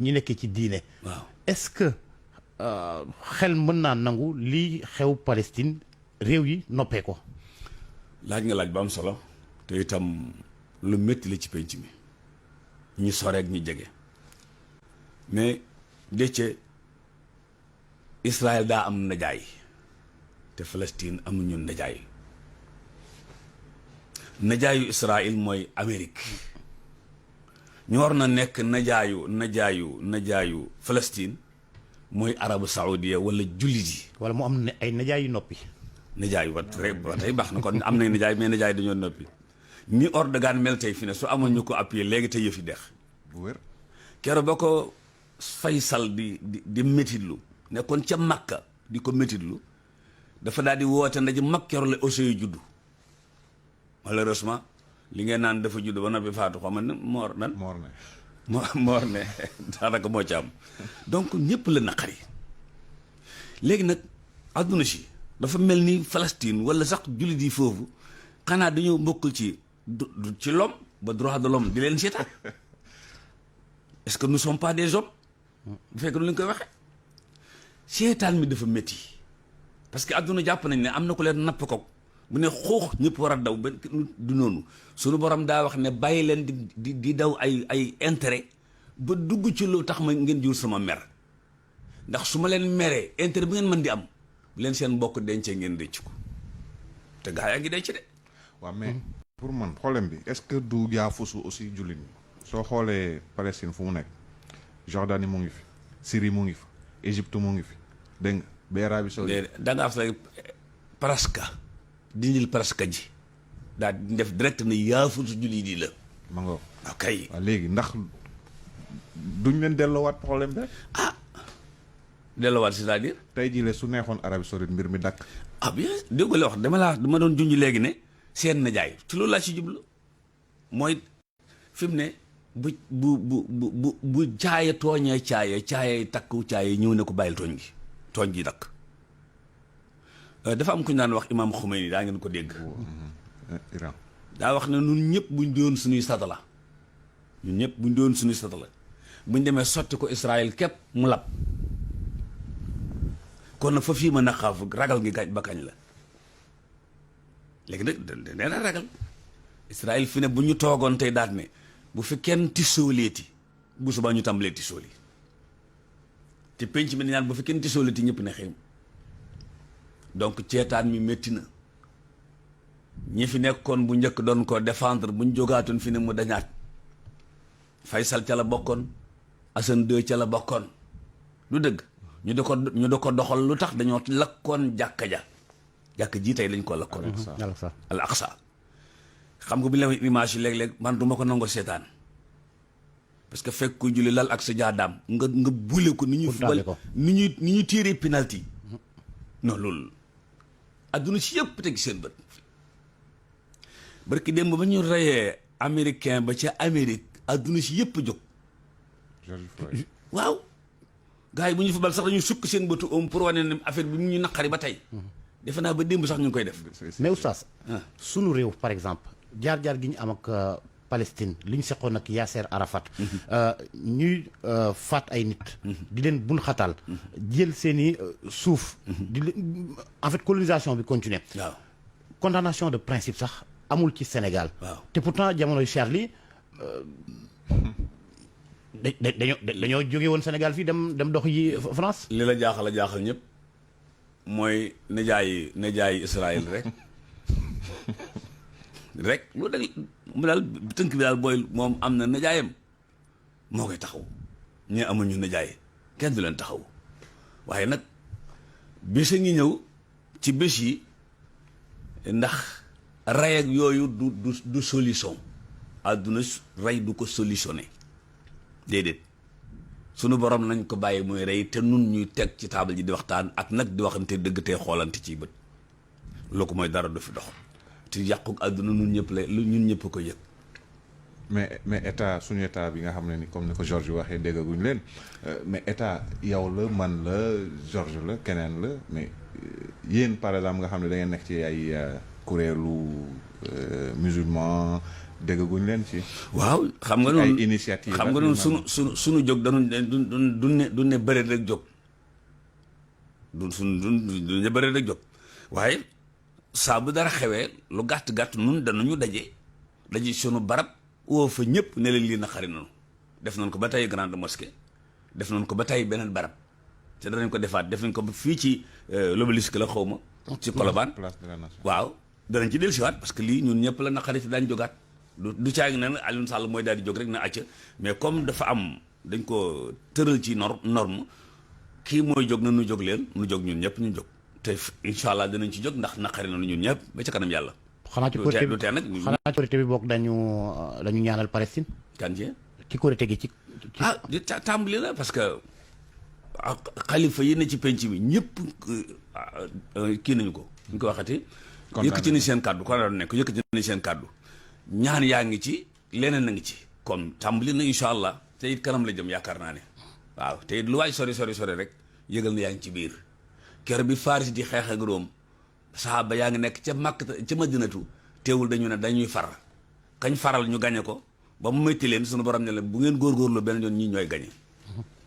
ñi nekk ci diine. waaw est-ce que xel mën naa nangu lii xew Palestine réew yi noppee ko. laaj nga laaj ba am solo te itam lu métti la ci penc mi ñu sore ak ñu jege mais dëcce Israël daa am najaay te Palestine amuñu najaay najaayu Israël mooy Amérique ñu war na nekk najaayu Palestine mooy arabu saoudia wala jullit yi. wala mu am ay najaay yu noppi. najaay ba tey baax na kon am nañ najaay mais najaay dañoo noppi ni Erdogan mel tey fi ne su amoon ñu ko appuyé léegi te yëfi dex bu wér. keroog ba ko Faysal di métitlu nekkoon ca Makka di ko métitlu dafa daal di woote ndaje mag keroog la Ousseynou juddu malheureusement li ngeen naan dafa juddu ba noppi faatu xam ne moor ne daanaka moo ci am donc ñëpp la naqari léegi nag àdduna si dafa mel ni Palestine wala sax jullit yi foofu xanaa dañoo bokkul ci l'homme ba droit de l'homme di leen seetaan est-ce que nous ne sommes pas des hommes bu fekkee nu lañ koy waxee seetaan mi dafa métti parce que àdduna jàpp nañ ne am na ku leen napp ko bu ne xuux ñëpp war a daw ba du noonu suñu borom daa wax ne bàyyi leen di daw ay intérêt ba dugg ci lu tax ma ngeen jur sama mer ndax su ma leen meree intérêt bi ngeen mën di am bu leen seen mbokk dencee ngeen dëcc ko te gaa yaa ngi denc de. waaw mais pour man problème bi est-ce que du jaafusu aussi jullit ñi soo xoolee Palestine fu mu nekk Jordanie mu ngi fi Syrie mu ngi fi Égypte mu ngi fi dégg nga ba Arabie Saoudite da ngaa fa presque dindil presque ji daal di def direct na yaafusu jullit yi la. ma nga ok waaw léegi ndax duñ leen delloowaat problème bi rek. delloowaat c'est-à-dire. tey jii su neexoon Arabie Saoudite mbir mi dakk. bien dégg nga la wax dama doon junj léegi ne seen najaay ci loolu laa ci jublu mooy fi mu ne bu caaye tooñee caaye takku caaye ñëw ne ko bàyyil tooñ gi dakk dafa am ku ñu daan wax Imam Khomeini daa ngeen ko dégg. Iran daa wax ne ñun ñëpp buñ doon suñuy satala buñ demee sotti ko Israël képp mu lab kon nag fa fii ma naqaafu ragal ngi ba kañ la léegi nag nee na ragal Israël fi ne bu ñu toogoon tey daat ne bu fi kenn tisooleeti bu subaa ñu tàmbalee tisooli te penc mi ñaan bu fi kenn tisooleeti ñëpp ne xew donc ceetaan mi métti na ñi fi nekkoon bu njëkk doon ko défendre bu ñu jógaatoon fi ne mu dañaat Faysal ca la bokkoon Hassan II ca la bokkoon lu dëgg ñu di ko doxal lu tax dañoo lakkoon jàkka ji tey lañ ko lakkoon al aqsa xam nga bu ñu la image yi léeg-léeg man du ma ko nangoo seetaan parce que fekk ko julli lal ak sa jaadaam nga bule ko ni ñuy tiiree penalty non loolu adduna si yëpp teg seen bët barki démb ba ñu reyee américain ba ca Amérique adduna si yëpp jóg waaw gars yi bu ñu fa bal sax dañuy sukk seen bëtu pour wane ne affaire bi mu ñu naqari ba tey defe naa ba démb sax ñu ngi koy def mais oustaz sunu réew par exemple jaar-jaar gi ñu am ak Palestine li ñu seqoon ak Yasser Arafat ñuy faat ay nit di leen bun xataal jël seeni suuf di leen en fait colonisation bi continuer waaw condamnation de principe sax amul ci Sénégal waaw te pourtant jamonoy Charlie dañoo jóge woon Sénégal fii dem dox yi France. li la jaaxal ñëpp mooy najaayi Israël rek lu dëgg mu daal tënk bi daal booy moom am na najaayam moo koy taxaw ñee amuñu najaay kenn du leen taxaw waaye nag bés a ngi ñëw ci bés yi ndax rey ak yooyu du solution àdduna rey du ko solutionné déedéet sunu borom nañ ko bàyyi muy rey te nun ñuy teg ci taabal ji di waxtaan ak nag di waxante dëgg te xoolante ciy bët loo ko mooy dara du fi dox te yàqu àdduna ñun ñëpp ko yëg. mais état suñu état bi nga xam ne ni comme ni ko Georges waxee déggaguñ leen mais état yow la man la Georges la keneen la mais yéen par exemple nga xam ne da ngeen nekk ci ay kuréelu musulman déggaguñ leen ci. waaw xam nga ay noonu initiative xam nga noonu sunu jóg dañu du ne bëreet rek jóg du ne bëreet rek jóg waaye saa bu dara xewee lu gàtt nun danañu daje sunu barab woo fa ñëpp ne leen lii naqari noonu def nañ ko ba tey grande mosquée def nañ ko ba tey beneen barab te danañ ko defaat def nañ ko ba fii ci l'obélisque la xaw ma ci Colobane place de la nation. waaw danañ ci dellusiwaat parce que lii ñun ñëpp la naqari te daañ jógaat du caagi na ne Alioune Sall mooy daal di jóg rek na acca mais comme dafa am dañ ko tëral ci norme kii mooy jóg na nu jóg leen nu jóg ñun ñëpp ñu jóg te incha allah dinañ ci jóg ndax naqari na ñun ñëpp ba ca kanam yàlla. xanaa ci Korité bi bokk dañu ñaanal Palestine. kan ci Korité gi ci. di tàmbali la parce que xalifa yi ne ci penc mi ñëpp kii nañu ko ñu ko waxati. yëkkati ni seen kàddu ko nekk yëkkati ni seen kàddu ñaan yaa ngi ci leneen na ngi ci kon tàmbali na incha allah te it kanam la jëm yaakaar naa ne waaw te it lu waay sori rek yëgal na yaa ngi ci biir kër bi Faris di xeex ak Room saxaaba yaa ngi nekk ca Makka ca Madinatu teewul dañu ne dañuy kañ faral ñu gañe ko ba mu métti leen sunu borom ne leen bu ngeen góorgóorlu benn yoon ñi ñooy gañe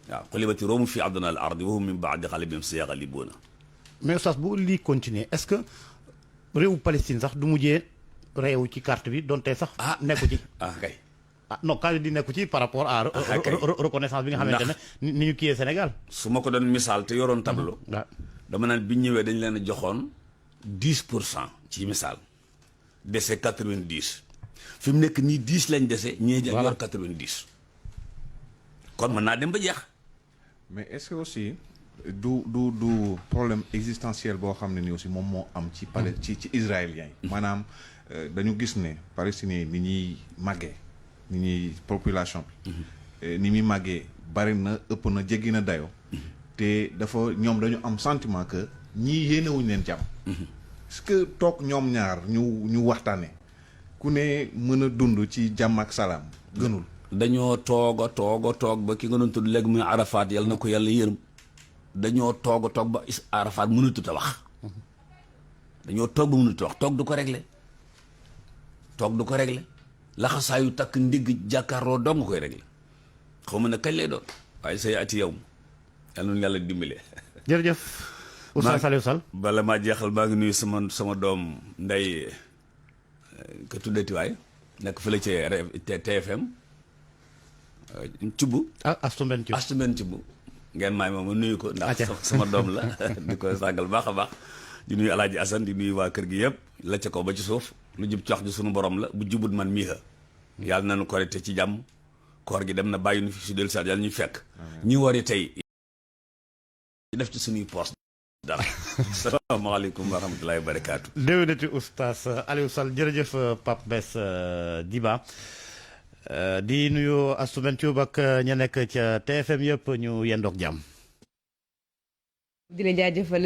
waaw xulibati Roomu fi adnaa al ardi wa hum min ba'di ghalabihim sayaghlibuuna. mais oustaz bu lii continuer est-ce que réewu Palestine sax du mujjee réew ci carte bi donte sax. nekku ci. kay. non quand di nekku ci par rapport à. reconnaissance bi nga xamante ne ni ñu kiyee Sénégal. su ma ko doon misaal te yoroon tableau. dama naan bi ñëwee dañ leen a joxoon 10% ci misaal. dese 90. fi mu nekk nii 10 lañ dese. ñee yor 90. kon mën naa dem ba jeex. mais est-ce que aussi du problème existentiel boo xam ne ni aussi moom moo am ci ci israéliens yi. maanaam dañu gis ne palestiniens ni ñuy màggee ni ñuy population bi. ni muy màggee bari na ëpp na jéggi na dayoo. te dafa ñoom dañu am sentiment que ñii yéenewuñ leen jàmm. est-ce que toog ñoom ñaar ñu waxtaane ku ne mën a dund ci jàmm ak salaam gënul. dañoo toog ba ki nga doon tudd léegi muy Arafat yàlla na ko yàlla yërëm dañoo toog ba Arafat mënatut a wax dañoo toog ba mënatut a wax toog du ko régler laxasaayu takk ndigg jàkkaarloo doo nga koy régler xaw ma ne kañ lay doon waaye say ati yow yàlla na yàlla dimbale. jërëjëf Oustaz Aliou Sall bala maa jeexal maa ngi nuyu sama doom nday ka tuddati waay nekk fële ci TFM Cubb. Astu Mben Cubb ngeen maay ma nuyu ko ndax sama doom la di ko sàggal baax a baax di nuyu Alaaji Asan di nuyu waa kër gi yëpp la ca kaw ba ci suuf lu jub cox ji sunu borom la bu jubut man mii yàlla nañu korite ci jàmm koor gi dem na bàyyi nu fi su del saat yàlla ñuy fekk ñi wari tey def ci suñuy poos dara salaamaaleykum wa rahmatullahi wa barakaatu. déwénati Oustaz Aliou Sall jërëjëf Pape Bess Diba di nuyu Astou Ben Thioub ak ña nekk ca TFM yëpp ñu yendoog jàmm. di la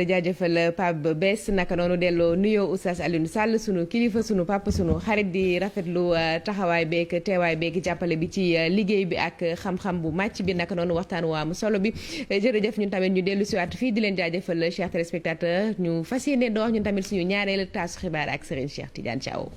jaajëfal Pape Bess naka noonu delloo nuyoo Oustaz Alioune Sall sunu kilifa sunu papa sunu xarit di rafetlu taxawaay beeg teewaay beeg jàppale bi ci liggéey bi ak xam-xam bu màcc bi naka noonu waxtaan waa mu solo bi jërëjëf ñun tamit ñu dellu siwaat fii di leen jaajëfal chers téléspectateurs ñu fas yéene door ñun tamit suñu ñaareelu taasu xibaar ak Serigne Cheikh Tidiane Thiaw.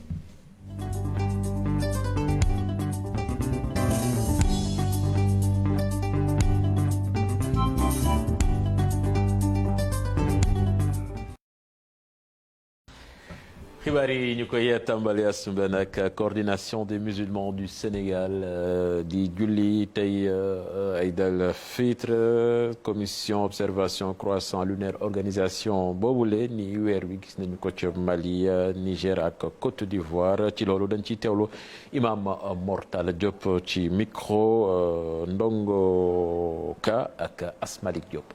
xibaar yi ñu koy tàmbali asumbe nag coordination des musulmans du Sénégal di julli tey Aïd el-Fitr commission observation croissant lunaire organisation boobule ni weer wi gis nañu ko ci Mali Niger ak Côte d'Ivoire ci loolu dañ ciy teewlu imam Mortala Diop ci micro Ndongo Ka ak Asmalik Diop.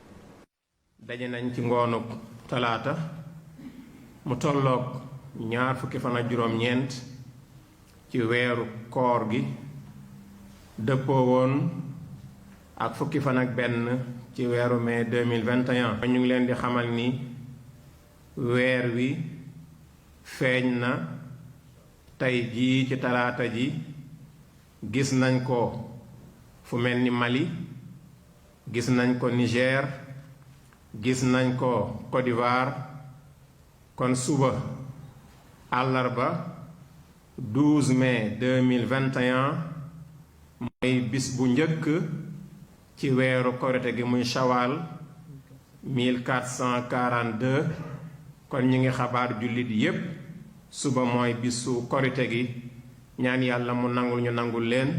daje nañ ci ngoonu talaata mu tolloog ñaar fukki fan ak juróom-ñeent ci weeru koor gi dëppoo woon ak fukki fan ak benn ci weeru mai 2021. ñu ngi leen di xamal ni weer wi feeñ na tey jii ci talaata ji gis nañ ko fu mel ni Mali gis nañ ko Niger gis nañ ko Côte d'Ivoire kon suba àllarba 12 mai 2021 mooy bis bu njëkk ci weeru korite gi muy shawal 1442 kon ñi ngi xabaar jullit yépp suba mooy bisu korite gi ñaan yàlla mu nangul ñu nangul leen.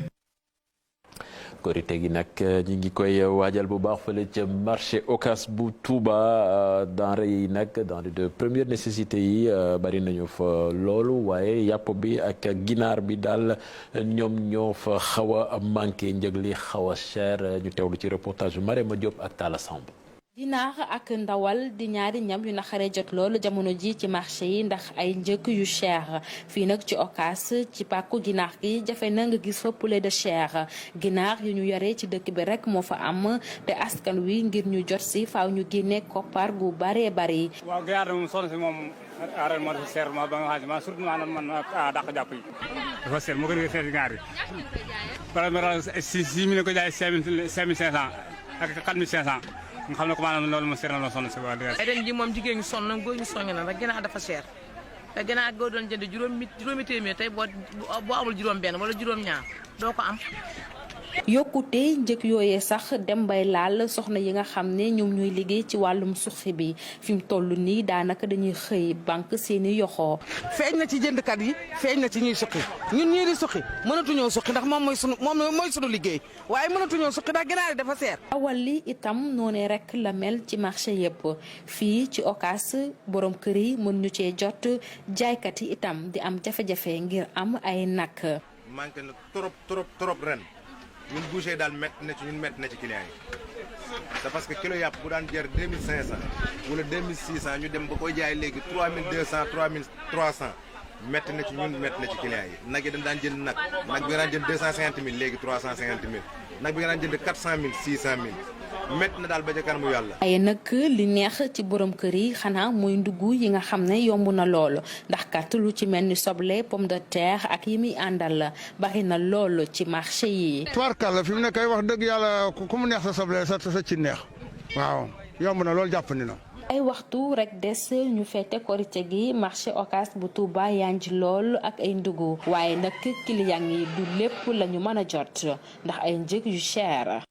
korite gi nag ñi ngi koy waajal bu baax fële ca marché Ocass bu Touba denrées yi nag denrées de première nécessité yi bari nañu fa loolu waaye yàpp bi ak ginaar bi daal ñoom ñoo fa xaw a manqué njëg li xaw a cher ñu teewlu ci reportage bu Marema Diop ak Talla Samb. ginaar ak ndawal di ñaari ñam yu naxaree jot loolu jamono ji ci marché yi ndax ay njëkk yu cher fii nag ci Ocass ci pàkku ginaar gi jafe na nga gis fa poulet de chair ginaar yu ñu yoree ci dëkk bi rek moo fa am te askan wi ngir ñu jot si faaw ñu génne koppar gu baree bari. waaw ginaar moom soxna si moom aren moo dafa seer ma ba nga xam ne surtout maanaam man dàq jàpp yi dafa seer moo gën a seer ginaar yi par exemple 6 000 ko jaay 5 500 ak 4 500 nga xam ne ko maanaam loolu ma seer na la sonn si waa ren ji moom jigéen ñi sonn na góor ñi sonn na rek ginaar dafa cher te ginaar goo doon jënd juróomi téeméer tey boo amul juróom benn wala juróom ñaar doo ko am. yokkute njëg yooyee sax dem bay laal soxna yi nga xam ne ñoom ñooy liggéey ci wàllum suqi bi fi mu toll nii daanaka dañuy xëy banque seeni yoxoo. feeñ na ci jëndkat yi feeñ na ci ñuy suqi ñun ñii di suqi mënatuñoo suqi ndax moom mooy sunu liggéey waaye mënatuñoo suqi ndax ginaar yi dafa seer. awal li itam noonee rek la mel ci marché yëpp fii ci Ocass borom kër yi mën ñu cee jot jaaykat yi itam di am jafe-jafe ngir am ay nag. manqué na trop ren. ñun boucher daal métti na ci ñun métti na ci client yi c'est parce que kilo yàpp bu daan jar 2500 wala 2600 ñu dem ba koy jaay léegi 3200 3300 métti na ci ñun métti na ci client yi nag yi dañ daan jënd nag bi nga daan jënd 250 000 léegi 350 000 nag bi nga daan jënd 400 000 600 000 métti na daal ba ca kanamu yàlla. waaye nag li neex ci borom kër yi xanaa mooy ndugg yi nga xam ne yomb na loolu ndax kat lu ci mel ni soble pomme de terre ak yi muy àndal la bari na loolu ci marché yi. tubaarkàlla fi mu ne kay wax dëgg yàlla ku mu neex sa soble sa ci neex waaw yomb na loolu jàppandi na. ay waxtu rek des ñu fete korite gi marché Ocass bu Touba yaa ngi lool ak ay ndugg waaye nag client yi du lépp la ñu mën a jot ndax ay njëg yu cher.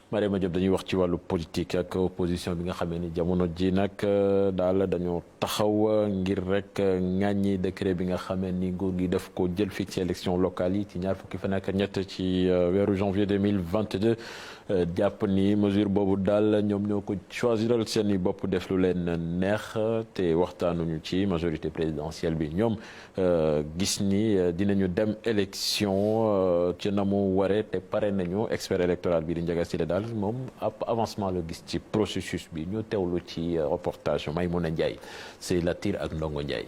Mariama Diop dañuy wax ci wàllu politique ak opposition bi nga xamee ni jamono ji nag daal dañoo taxaw ngir rek ŋàññi décret bi nga xamee ni nguur gi daf ko jël fii ci élection locale yi ci ñaar fukki fan ak ñett ci weeru janvier 2022 jàpp ni mesure boobu daal ñoom ñoo ko choisiral seen i bopp def lu leen neex te waxtaanuñu ci majorité présidentielle bi ñoom gis ni dinañu dem élection ci na mu waree te pare nañu expert électoral bi di Ndiaga Sylla daal moom ab avancement la gis ci processus bi ñu teewlu ci reportage Maymouna Ndiaye c'est Latir ak Ndongo Ndiaye.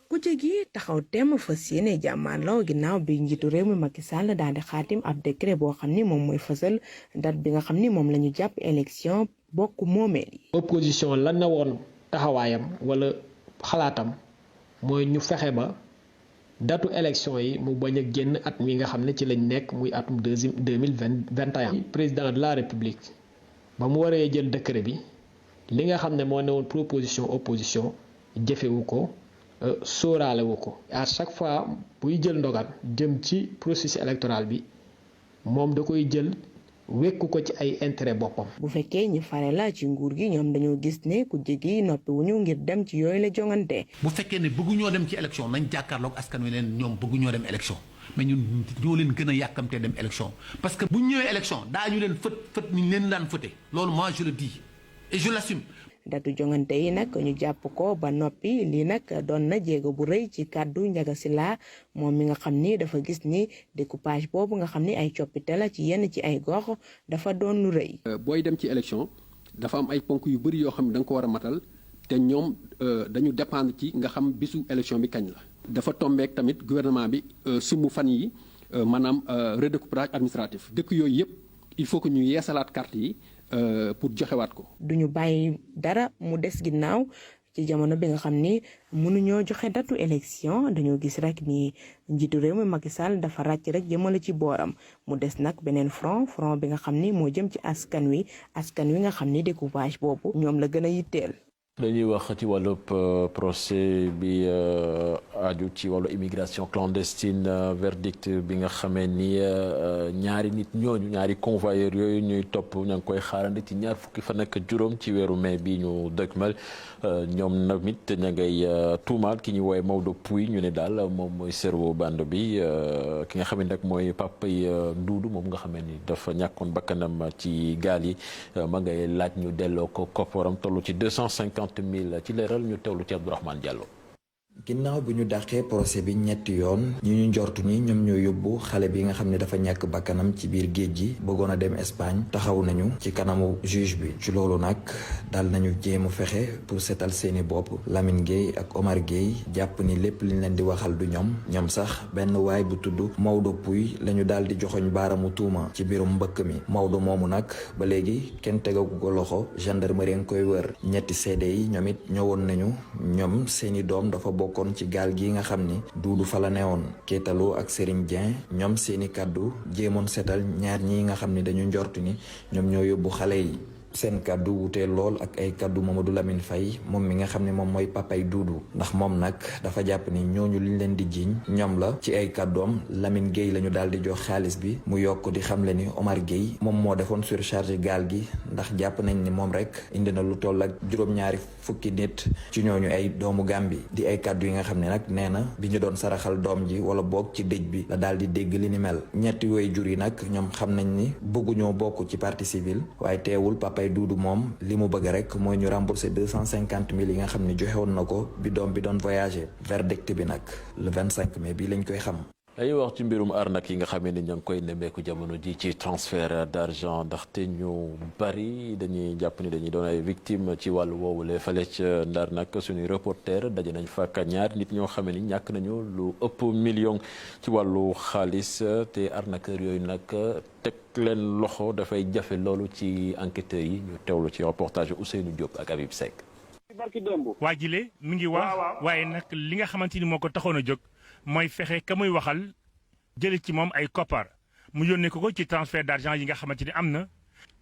kujje gi taxaw temm fas yéene jàmmaarloo ginnaaw bi njiitu réew mi Macky Sall daal di xaatim ab décret boo xam ni moom mooy fësal date bi nga xam ni moom la ñu jàpp élection bokk moomeel yi. opposition lan na woon taxawaayam wala xalaatam mooy ñu fexe ba datu élection yi mu bañ a génn at mi nga xam ne ci lañ nekk muy atum 2021. président de la république ba mu waree jël décret bi li nga xam ne moo ne woon proposition opposition jëfewu ko sóoraale wu ko à chaque fois buy jël ndogal jëm ci processus électoral bi moom da koy jël wekku ko ci ay intérêt boppam. bu fekkee ñi fare la ci nguur gi ñoom dañoo gis ne ku jegi noppi wuñu ngir dem ci yooyu la jongante. bu fekkee ne bëgguñoo dem ci élection nañ jàkkaarloog askan wi leen ñoom bëgguñoo dem élection mais ñun ñoo leen gën a yàkkamtee dem élection parce que bu ñu ñëwee élection daañu leen fët ni ñu leen daan fëte loolu moi je le dis et je l'assume. datu jongante yi nag ñu jàpp ko ba noppi lii nag doon na jéego bu rëy ci kàddu Ndiaga Sylla moom mi nga xam ni dafa gis ni découpage boobu nga xam ni ay coppite la ci yenn ci ay gox dafa doon lu rëy. booy dem ci élection dafa am ay ponk yu bëri yoo xam ne da nga ko war a matal te ñoom dañu dépendre ci nga xam bisu élection bi kañ la. dafa tombeek tamit gouvernement bi sumu fan yi maanaam redécoupage administratif dëkk yooyu yëpp il faut que ñu yeesalaat carte yi. pour joxewaat ko. duñu bàyyi dara mu des ginnaaw ci jamono bi nga xam ni mënuñoo joxe datu élection dañoo gis rek ni njiitu réew mi Macky Sall dafa ràcc rek jëmale ci booram mu des nag beneen front bi nga xam ni moo jëm ci askan wi nga xam ni découpage boobu ñoom la gën a yitteel. dañuy wax ci wàllub procès bi aju ci wàllu immigration clandestine verdict bi nga xamee ni ñaari nit ñooñu ñaari convoyeurs yooyu ñuy topp ña ngi koy xaarandi ci ñaar fukki fan ak juróom ci weeru mai bi ñu dëkkmal ñoom namit ña ngay tuumaal ki ñu woowee Maodo Pouy ñu ne daal moom mooy cerveau bande bi ki nga xam ne nag mooy papay Duudu moom nga xamee ni dafa ñàkkoon bakkanam ci gaal yi ma ngay laaj ñu delloo ko kopparam toll ci 250 000 ci leeral ñu teewlu ci Abdourahmane Diallo. ginnaaw bi ñu dàqee procès bi ñetti yoon ñi ñu njortu ni ñoom ñoo yóbbu xale bi nga xam ne dafa ñàkk bakkanam ci biir géej gi bëggoon a dem Espagne taxaw nañu ci kanamu juge bi ci loolu nag dal nañu jéem a fexe pour seetal seeni bopp Lamine Gueye ak Omar Gueye jàpp ni lépp liñ leen di waxal du ñoom sax benn waay bu tudd Maodo Pouy lañu daal di joxoñ baaramu tuuma ci biirum mbëkk mi Maodo moomu nag ba léegi kenn tegagu ko loxo gendarmerie nga koy wër ñetti seede yi ñoom it ñëwoon nañu ñoom seeni doom dafa bokkoon ci gaal gi nga xam ni Duudu fa la newoon Kétaloo ak Serigne Dieng ñoom seeni kàddu jéemoon seetal ñaar ñi nga xam ni dañu njort ni ñoom ñoo yóbbu xale yi seen kàddu wutee lool ak ay kàddu Mamadou Lamine Faye moom mi nga xam ne moom mooy papay Duudu ndax moom nag dafa jàpp ni ñooñu liñ leen di jiiñ ñoom la ci ay kàddoom Lamine Gueye la ñu daal di jox xaalis bi mu yokk di xamle ni Omar Gueye moom moo defoon surcharge gaal gi ndax jàpp nañ ni moom rek indi na lu toll ak juróom-ñaari fukki nit ci ñooñu ay doomu Gàmbi di ay kàddu yi nga xam ne nag nee na bi ñu doon saraxal doom ji wala boog ci dëj bi la daal di dégg li ni mel ñetti way jur yi nag ñoom xam nañ ni bëgguñoo bokk ci partie civile waaye teewul papay Duudu moom li mu bëgg rek mooy ñu rembourser 250 000 yi nga xam ne joxe woon na ko bi doom bi doon voyager verdict bi nag le 25 mai bi lañ koy xam. dañuy wax ci mbirum arnaque yi nga xamee ni ña ngi koy nemmeeku jamono ji ci transfert d'argent ndaxte ñu bari dañuy jàpp ni dañuy doon ay victime ci wàllu woowule fale ca Ndar nag suñuy reporter daje nañ fa ak ñaari nit ñoo xamee ni ñàkk nañu lu ëpp million ci wàllu xaalis te arnaqueur yooyu nag teg leen loxo dafay jafe loolu ci enquêteurs yi ñu teewlu ci reportage Ousseynou Diop ak Habib Seck. waa jile mi ngi wax waaye nag li nga xamante ni moo ko taxoon a jóg mooy fexe ka muy waxal jële ci moom ay koppar mu yónnee ko ci transfert d'argent yi nga xamante ni am na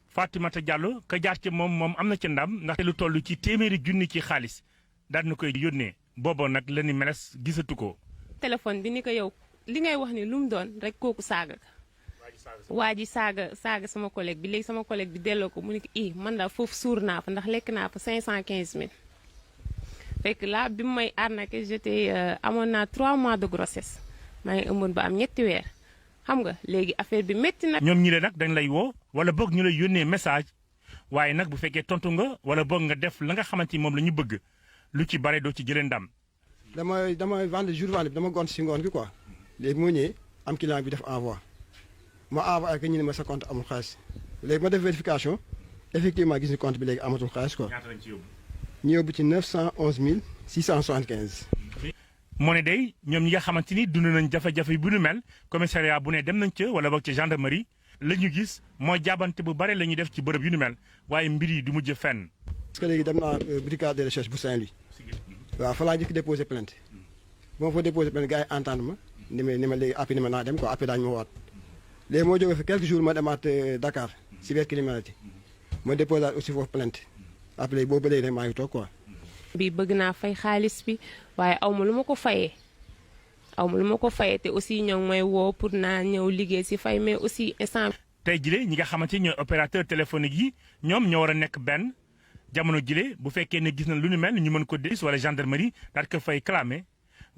Fatimata Diallo ka jaar ci moom am na ca ndam ndaxte lu toll ci téeméeri junni ci xaalis daal na koy yónnee booboo nag la ni meles gisatu ko. téléphone bi ni ko yow li ngay wax ni lu mu doon rek kooku saaga waa ji saaga sama collègue bi léegi sama collègue bi delloo ko mu ne ko man daal foofu suur naa fa ndax lekk naa fa 515 000 fekk là bi mu may arnaqué j'étais amoon naa 3 mois de grossesse maa ngi ëmboon ba am ñetti weer xam nga léegi affaire bi métti na. ñoom ñi le nag dañ lay woo wala boog ñu lay yónnee message waaye nag bu fekkee tontu nga wala boog nga def la nga xamante ni moom la ñu bëgg lu ci bare doo ci jëlee ndam. damay vendre jour vendre bi dama gont si ngoon gi quoi léegi moo ñëwee am client bi def envoi ma envoyé ak ñu ne ma sa compte amul xaalis léegi ma def vérification effectivement gis ni compte bi léegi amatul xaalis quoi. ñaata lañ ci yóbbu. ñu yóbbu ci 911 675. moo ne day ñoom ñi nga xamante ni dund nañ jafe-jafe bu nu mel commissariat bu ne dem nañ ca wala boog ca gendarmerie la ñu gis mooy jaabante bu bare la ñuy def ci bërëb yu nu mel waaye mbir yi du mujj fenn. parce que léegi dem naa brigade de recherche bu Saint-Louis waaw fa laa njëkk déposé plainte bu ma fa déposé plainte gars yi entendre ma ni ma léegi après ni ma naa dem quoi après daañu ma waat léegi moo jógee fi quelques jours ma demaat Dakar cybercriminalité ma déposé aussi foofu plainte après léegi boobu ba léegi rek maa ngi toog quoi. bi bëgg naa fay xaalis bi waaye aw ma lu ma ko fayee te aussi ñoo ngi may woo pour naa ñëw liggéey si fay mais aussi instant. tey jile ñi nga xamante ni ñooy opérateur téléphonique yi ñoom ñoo war a nekk benn jamono jile bu fekkee ne gis na lu nu mel ñu mën ko dégis wala gendarmerie daal ko fay clamé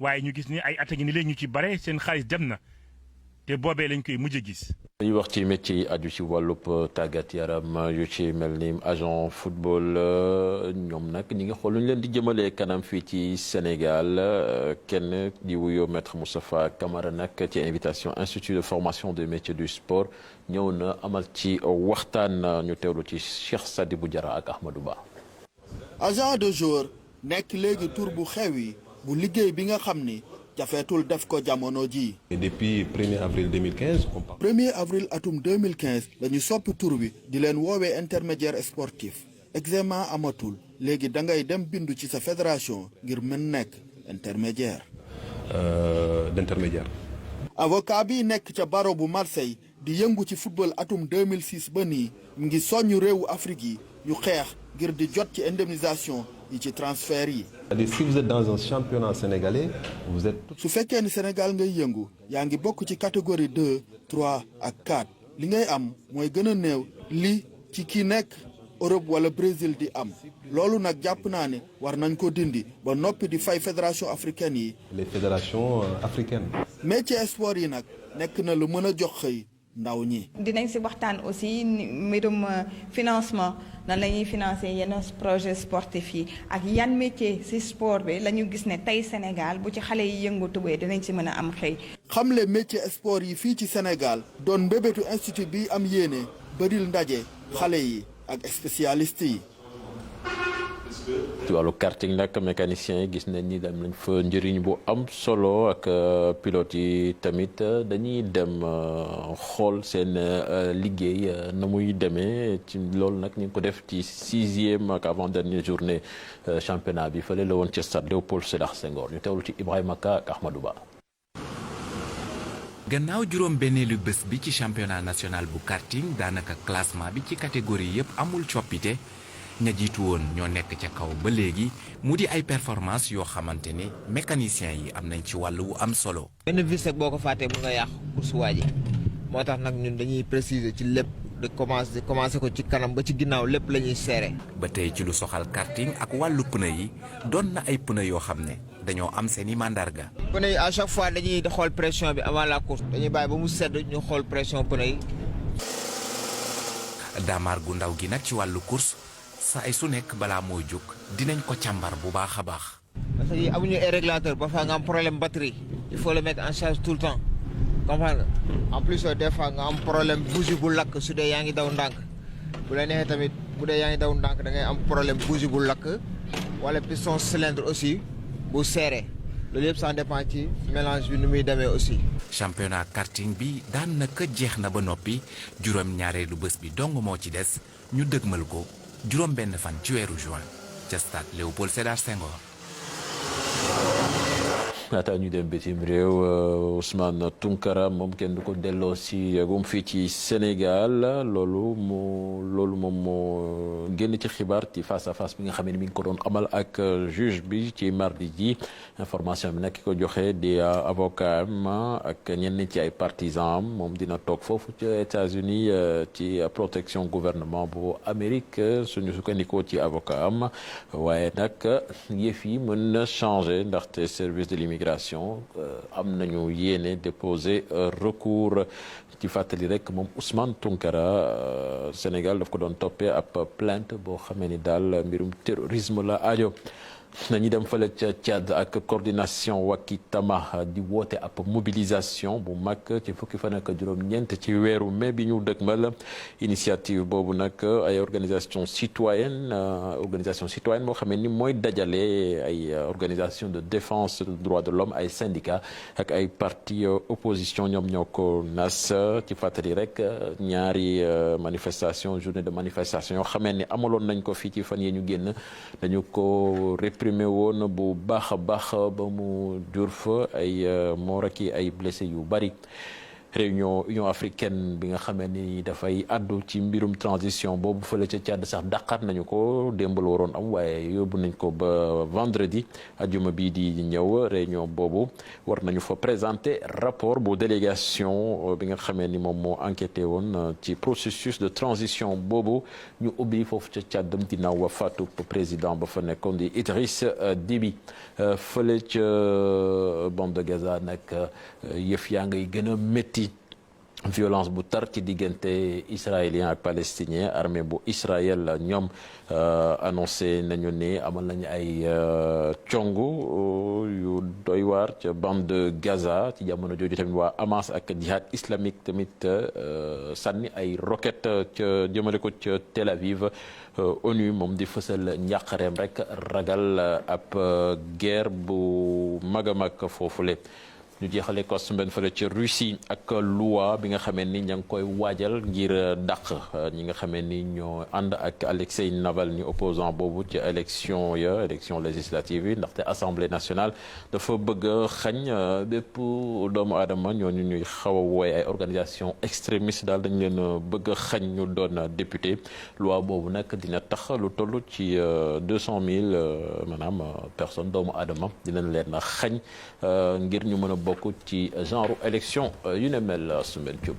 waaye ñu gis ni ay at a ngi ni léegi ñu ci bare seen xaalis dem na te boobee lañ koy mujj a gis. dañuy wax ci métier yi aju ci wàllub tàggat yaram yu ci mel ni agent football ñoom nag ñi ngi xool lu ñu leen di jëmalee kanam fii ci Sénégal kenn di wuyoo maître Moustapha Camara nag ci invitation institut de formation des métiers du sport ñëw na amal ci waxtaan ñu teewlu ci Cheikh Sadibou Diarra ak Ahmadou Ba. agent de jour nekk léegi tur bu xew yi bu liggéey bi nga xam ni. jafeetul def ko jamono ji. depuis 1er avril 2015. 1er avril atum 2015 la ñu soppi tur bi di leen woowee intermédiaire sportif examen amatul léegi da ngay dem bindu ci sa fédération ngir mën nekk intermédiaire. d'intermédiaire. avocat bi nekk ca barreau bu Marseille di yëngu ci football atum 2006 ba nii mu ngi soññu réewu Afrique yi ñu xeex ngir di jot ci indemnisation yi ci transfert yi. Si vous êtes dans un championnat sénégalais, vous êtes... su fekkee ni Sénégal ngay yëngu yaa ngi bokk ci catégorie 2 3 ak 4 li ngay am mooy gën a néew li ci ki nekk Europe wala Brésil di am loolu nag jàpp naa ne war nañ ko dindi ba noppi di fay fédération africaine yi. Les fédérations africaines. métier sport yi nag nekk na lu mën a jox xëy ndaw ñi. dinañ si waxtaan aussi mbirum financement nan la ñuy financer yenn projet sportif yi ak yan métier si sport bi la ñu gis ne tey Sénégal bu ci xale yi yëngatu dinañ si mën a am xëy. xamle métier sport yi fii ci Sénégal doon mbébétu institut bi am yéene bëril ndaje xale yi ak spécialiste yi. ci wàllu karting nag mécaniciens yi gis nañ ni dem nañ fa njëriñ bu am solo ak pilote yi tamit dañuy dem xool seen liggéey na muy demee ci loolu nag ñu ngi ko def ci 6e ak avant dernière journée championnat bi fële la woon ci stade Léopold Sédar Senghor ñu teewlu ci Ibrahima Ka ak Ahmadou Ba. gannaaw juróom benneelu bés bi ci championnat national bu karting daanaka classement bi ci catégorie yëpp amul coppite ña jiitu woon ñoo nekk ca kaw ba léegi mu di ay performance yoo xamante ne mécaniciens yi am nañ ci wàll wu am solo. benn vis rek boo ko fàttee mu nga yàqu pour su waaji moo tax nag ñun dañuy préciser ci lépp de commencé ko ci kanam ba ci ginnaaw lépp la ñuy seere. ba tey ci lu soxal karting ak wàllu pneu yi doon na ay pneu yoo xam ne dañoo am seeni mandarga. pneu yi à chaque fois dañuy xool pression bi avant la course dañuy bàyyi ba mu sedd ñu xool pression pneu yi. daamaar gu ndaw gi nag ci wàllu course saa su nekk balaa moo jóg dinañ ko càmbar bu baax a baax. parce que amuñu ay régulateur ba fa nga am problème batterie il faut le mettre en charge tout le temps comprendre nga en plus des fois nga am problème bougie bu lakk su dee yaa ngi daw ndànk bu la neexee tamit bu dee yaa ngi daw ndànk da ngay am problème bougie bu lakk wala piston cylindre aussi bu serré loolu yëpp ça dépend ci mélange bi nu muy demee aussi. championnat karting bi daanaka jeex na ba noppi juróom-ñaareelu bés bi dong moo ci des ñu dëgmal ko juróom benn fan ci weeru juin ca stade Léopold Sédar Senghor. laata ñu dem bitim réew Ousmane Tounkara moom kenn du ko delloo si gum fii ci Sénégal loolu moom moo génn ci xibaar ci face à face bi nga xam ne mi ngi ko doon amal ak juge bi ci mardi ji information bi nag ki ko joxe di avocat am ak ñenn ci ay partisans am moom dina toog foofu ci États-Unis ci protection gouvernement bu Amérique suñu sukkandikoo ci avocat am waaye nag yëf yi mën na changer ndaxte service de l'immigration am nañu yéene déposer recours ci fàttali rek moom Ousmane Tounkara Sénégal daf ko doon toppee ab plainte boo xamee ni daal mbirum terrorisme la aajo nañu dem fële ca Tchad ak coordination Wakitama di woote ab mobilisation bu mag ci fukki fan ak juróom-ñeent ci weeru mai bi ñu dëgmal initiative boobu nag ay organisation citoyenne moo xam ne ni mooy dajale ay organisation de défense des droits de l'homme ay syndicats ak ay parti opposition ñoom ñoo ko nas ci fàttali rek ñaari manifestation journée de manifestation yoo xamee ni amaloon nañ ko fii ci fan yi ñu génn dañu ko réprimé woon bu baax a baax ba mu jur fa ay moor ak ay blessé yu bari réunion Union africaine bi nga xamee ni dafay àddu ci mbirum transition boobu fële ca Tchad sax dàqaat nañu ko démb la waroon am waaye yóbbu nañ ko ba vendredi ajuma bii di ñëw réunion boobu war nañu fa présenter rapport bu délégation bi nga xamee ni moom moo enquêté woon ci processus de transition boobu ñu ubbi foofu ca Tchad dem ginnaaw faatu président ba fa nekkoon di Idriss Déby fële ca bande de Gaza nag yëf yaa ngay gën a métti violence bu tar ci diggante israélien ak palestinien armée bu Israël ñoom annoncé nañu ne amal nañu ay congu yu doy waar ca bande de Gaza ci jamono jooju tamit waa Hamas ak jihad islamique tamit sànni ay roquette ca jëmale ko ca Tel Aviv ONU moom di fësal njàqareem rek ragal ab guerre bu mag a mag foofule ñu jeexale ko sumben fële ci Russie ak loi bi nga xamee ni ña ngi koy waajal ngir dàq ñi nga xamee ni ñoo ànd ak Alexei Navalny opposant boobu ci élection législative yi ndaxte assemblée nationale dafa bëgg a xañ bépp doomu aadama ñooñu ñuy xaw a wooye ay organisation extrémiste daal dañ leen bëgg a xañ ñu doon député loi boobu nag dina tax lu toll ci 200,000 maanaam personnes doomu aadama dinañ leen xañ ngir ñu mën a bokk ci genre élection yu ne mel Soumbène Diop.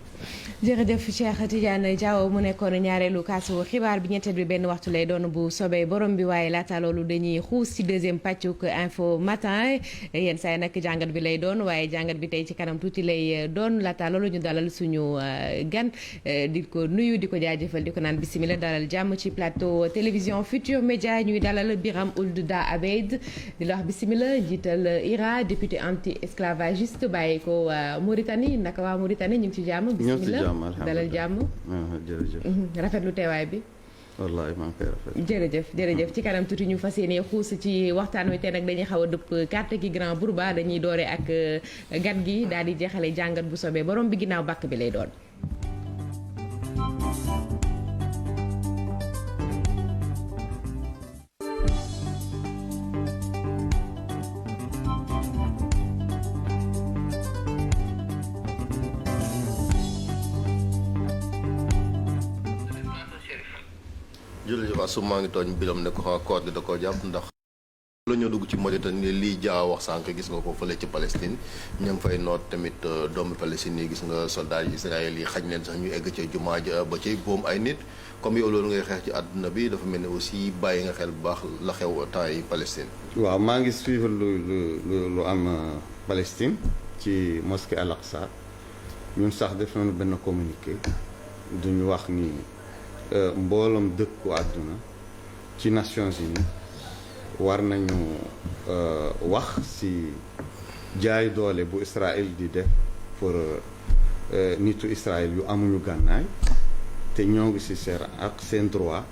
jërëjëf Cheikh Tidiane Diaw mu nekkoon ñaareelu kaasu xibaar bi ñetteel bi benn waxtu lay doon bu sobee borom bi waaye laata loolu dañuy xuus ci deuxième pàccuk info matin yenn saa yi nag jàngat bi lay doon waaye jàngat bi tey ci kanam tuuti lay doon laata loolu ñu dalal suñu gan di ko nuyu di ko jaajëfal di ko naan bismillah dalal jàmm ci plateau télévision Futur Média ñuy dalal Biram Ould Da Abeid di la wax bismillah njiital IRA député anti esclavagiste bàyyi ko Mauritanie naka waa Mauritanie ñu ngi ci jàmm bismillah dalal jàmm jërëjëf rafetlu teewaay bi wallaay maa ngi koy rafet jërëjëf ci kanam tuuti ñu fas yéene xuus ci waxtaan wi te nag dañuy xaw a dëpp carte gi Grand Bourba dañuy doore ak gat gi daal di jeexale jàngat bu sobee borom bi ginnaaw bàkk bi lay doon. jërëjëf Assou maa ngi tooñ biram ne ko xaw koor gi da koo jàpp ndax la ñoo dugg ci Mauritanie lii jaa wax sànq gis nga ko fële ci Palestine ña ngi fay noot tamit doomu Palestine yi gis nga soldats yi Israël yi xañ leen sax ñu egg ca jumaa ja ba cay boom ay nit comme yow loolu ngay xeex ci àdduna bi dafa mel ne aussi bàyyi nga xel bu baax la xew temps yi Palestine. waaw maa ngi suivre lu am Palestine ci mosquée Al-Aqsa ñun sax def nañu benn communiqué duñu wax ni mbooloom dëkku àdduna ci Nations Unies war nañu wax ci jaay doole bu Israël di def pour nitu Israël yu amuñu gànnaay te ñoo ngi ci seen ak seen droit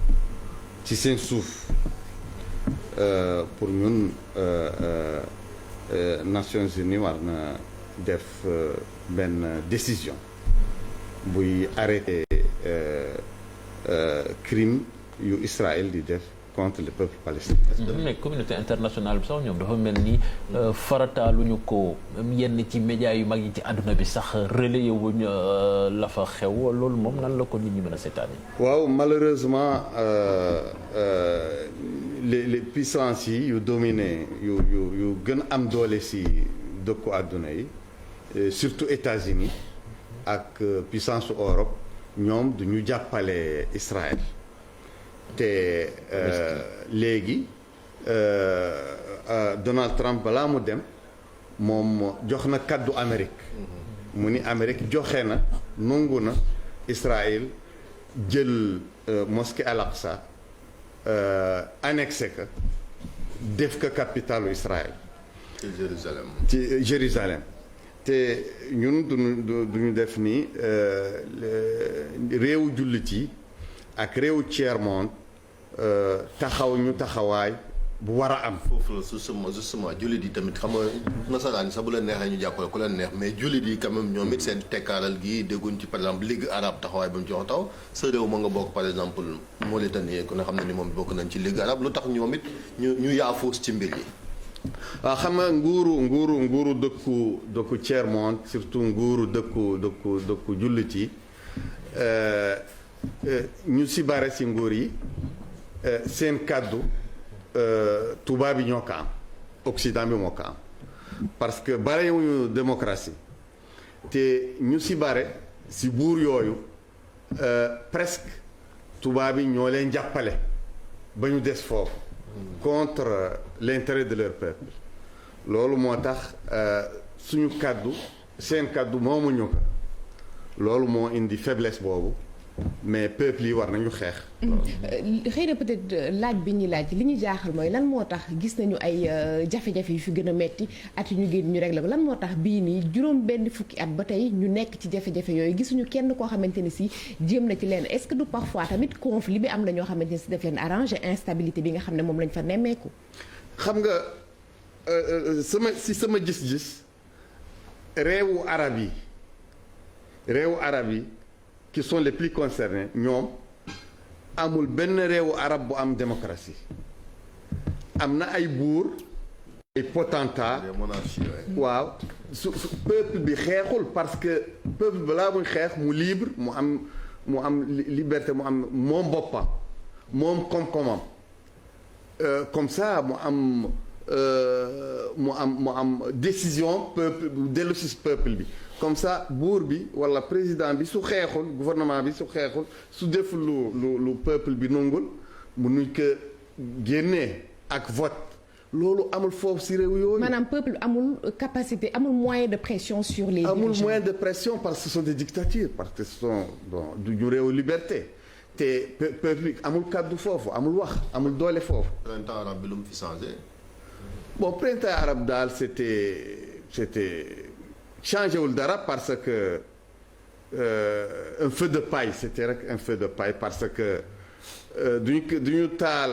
ci seen suuf pour ñun Nations Unies war na def benn décision buy arrêter crime yu Israël di def contre le peuple palestinien. mais communauté internationale bi sax ñoom dafa mel ni farataaluñu ko yenn ci médias yu mag yi ci àdduna bi sax relayé wuñ la fa xew loolu moom nan la ko nit ñi mën a seetaani. waaw malheureusement les puissances yi yu dominé yu gën am doole si dëkku àdduna yi surtout États-Unis ak puissance Europe ñoom du ñu jàppale Israël. te léegi Donald Trump balaa mu dem moom jox na kàddu Amérique mu ni Amérique joxe na nangu na Israël jël mosquée Al-Aqsa annexé ko def ko capitalu Israël ci Jérusalem te ñun duñu def ni réewu jullit yi ak réewu tiers-monde taxaw ñu taxawaay bu war a am. foofu la justement jullit yi tamit xam nga nasaraan sax bu la neexee ñu jàppale ku leen neex mais jullit yi quand même ñoom it seen tekkaaral gi dégguñ ci par exemple ligue arabe taxawaay ba mu jox taw sa réew ma nga bokk par exemple Mauritanie ku ne xam ne ni moom bokk nañ ci ligue arabe lu tax ñoom it ñu yaafuus ci mbir yi. waaw xam nga nguuru dëkku tiers-monde surtout nguuru dëkku jullit yi ñu si bare si nguur yi seen kàddu tubaab bi ñoo ko am Occident bi moo ko am parce que barewuñu démocratie te ñu si bare si buur yooyu presque tubaab yi ñoo leen jàppale ba ñu des foofu contre l'intérêt de leur peuple loolu moo tax suñu kàddu seen kàddu moomuñu ko loolu moo indi faiblesse boobu mais peuple yi war nañu xeex. xëy na peut-être laaj bi ñuy laaj li ñu jaaxal mooy lan moo tax gis nañu ay jafe-jafe yu fi gën a metti at yu ñu génn ñu réglé ko lan moo tax bii nii juróom benn fukki at ba tey ñu nekk ci jafe-jafe yooyu gisuñu kenn koo xamante ni si jéem na ci leen est-ce que du parfois tamit conflit bi am na ñoo xamante ni si daf leen arrangé instabilité bi nga xam ne moom lañ fa nemmeeku. xam nga sama gis-gis réewu arab yi qui sont les plus concernés ñoom amul benn réewu arab bu am démocratie am na ay buur ay potentat waaw su peuple bi xeexul parce que peuple balaa muy xeex mu libre mu am liberté mu am moom boppam moom koom-koomam comme ça mu am décision peuple dellu si peuple bi comme ça buur bi wala président bi su xeexul gouvernement bi su xeexul su deful lu peuple bi nangul mënuñ ko génnee ak vote loolu amul foofu si réew yooyu. maanaam peuple amul capacité amul moyen de pression sur les dirigeants. amul moyen de pression parce que ce sont des dictatures parce que ce sont du réew liberté te peuple amul kàddu foofu amul wax amul doole foofu. printemps arabe bi lu mu fi changé. bon printemps arabe daal c'était changé wul dara parce que un feu de paille c'était rek un feu de paille parce que duñu taal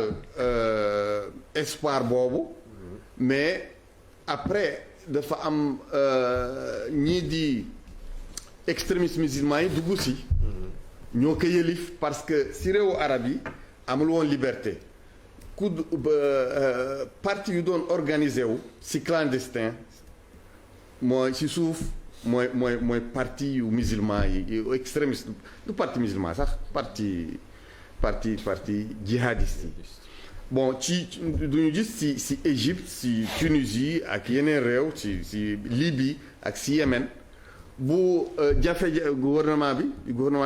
espoir boobu mais après dafa am ñii di extrémistes musulmans yi dugg si ñoo ko yëlif parce que si réewu arab yi amul woon liberté parti yu doon organisé wu si clandestin mooy si suuf mooy parti yu musulman yi extrémiste du parti musulman sax parti jihadiste yi bon duñu gis si Égypte si Tunisie ak yeneen réew si Libye ak si Yémen bu gouvernement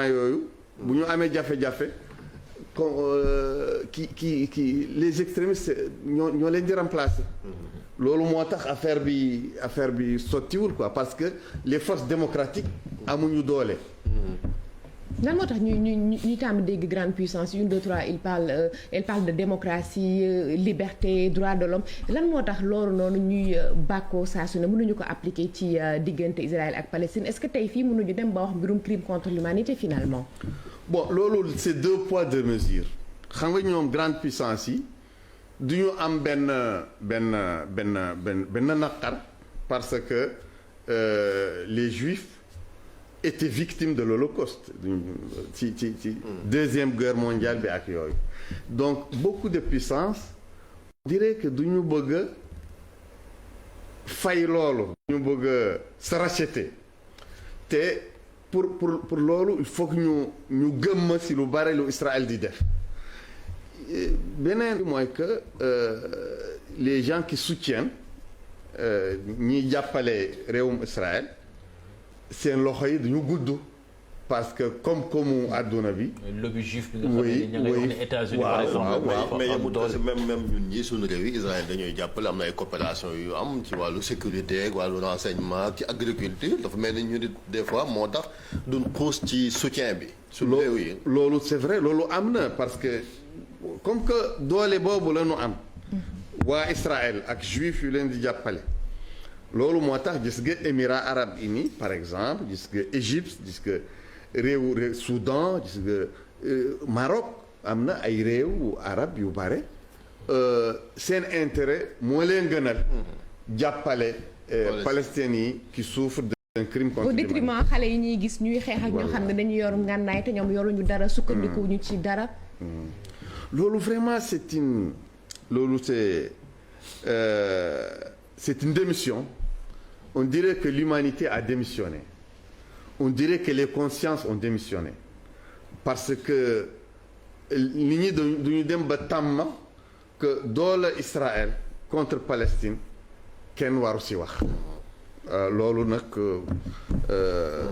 yooyu bu ñu amee jafe-jafe les extrémistes ñoo leen di remplacer loolu moo tax affaire bi sottiwul quoi parce que les forces démocratiques amuñu doole. lan moo tax ñuy tàmm dégg grande puissance 1 2 3 elle parle de démocratie liberté droit de l'homme lan moo tax loolu noonu ñuy bàkkoo saa su ne mënuñu ko appliquer ci diggante Israël ak Palestine est-ce que tey fii mënuñu dem ba wax mbirum crime contre l'humanité finalement. bon loolu c'est 2 poids 2 mesures xam nga ñoom grande puissance yi du ñu am benn naqar parce que les juifs étaient victimes de l'Holocauste ci deuxième guerre mondiale bi ak yooyu donc beaucoup de puissances on dirait que du ñu bëgg a fay loolu du ñu bëgg a se racheter te pour loolu il faut que ñu gëmma si lu bare lu Israël di def beneen mooy que les gens qui soutiennent ñiy jàppale réewum Israël seen loxo yi duñu gudd parce que comme àdduna bi. lobby juif bi nga xam ne ña ngay wax ne États-Unis par exemple. mais yemul aussi même ñun ñii suñu réew yi Israël dañuy jàppale am na ay coopération yu am ci wàllu sécurité ak wàllu renseignement ci agriculture dafa mel ni ñu di des fois moo tax duñ xuus ci soutien bi. suñu réew yi loolu c'est vrai loolu am na parce que comme que doole boobu la ñu am. waa Israël ak juif yu leen di jàppale. loolu moo tax gis nga Émirats arabes unis par exemple gis nga Égypte gis nga réew Soudan gis nga Maroc am na ay réew arab yu bare seen intérêt moo leen gënal jàppale Palestiniens yi qui souffrent d'un crime contre l'humanité. au détriment xale yi ñuy gis ñuy xeex ak ñoo xam ne dañu yor ngànnaay te ñoom yoruñu dara sukkandiku ñu ci dara. loolu vraiment c'est une démission. On dirait que l'humanité a démissionné. On dirait que les consciences ont démissionné. Parce que nit ñi duñu dem ba tàmm que doole Israël contre Palestine kenn waru ci wax. loolu nag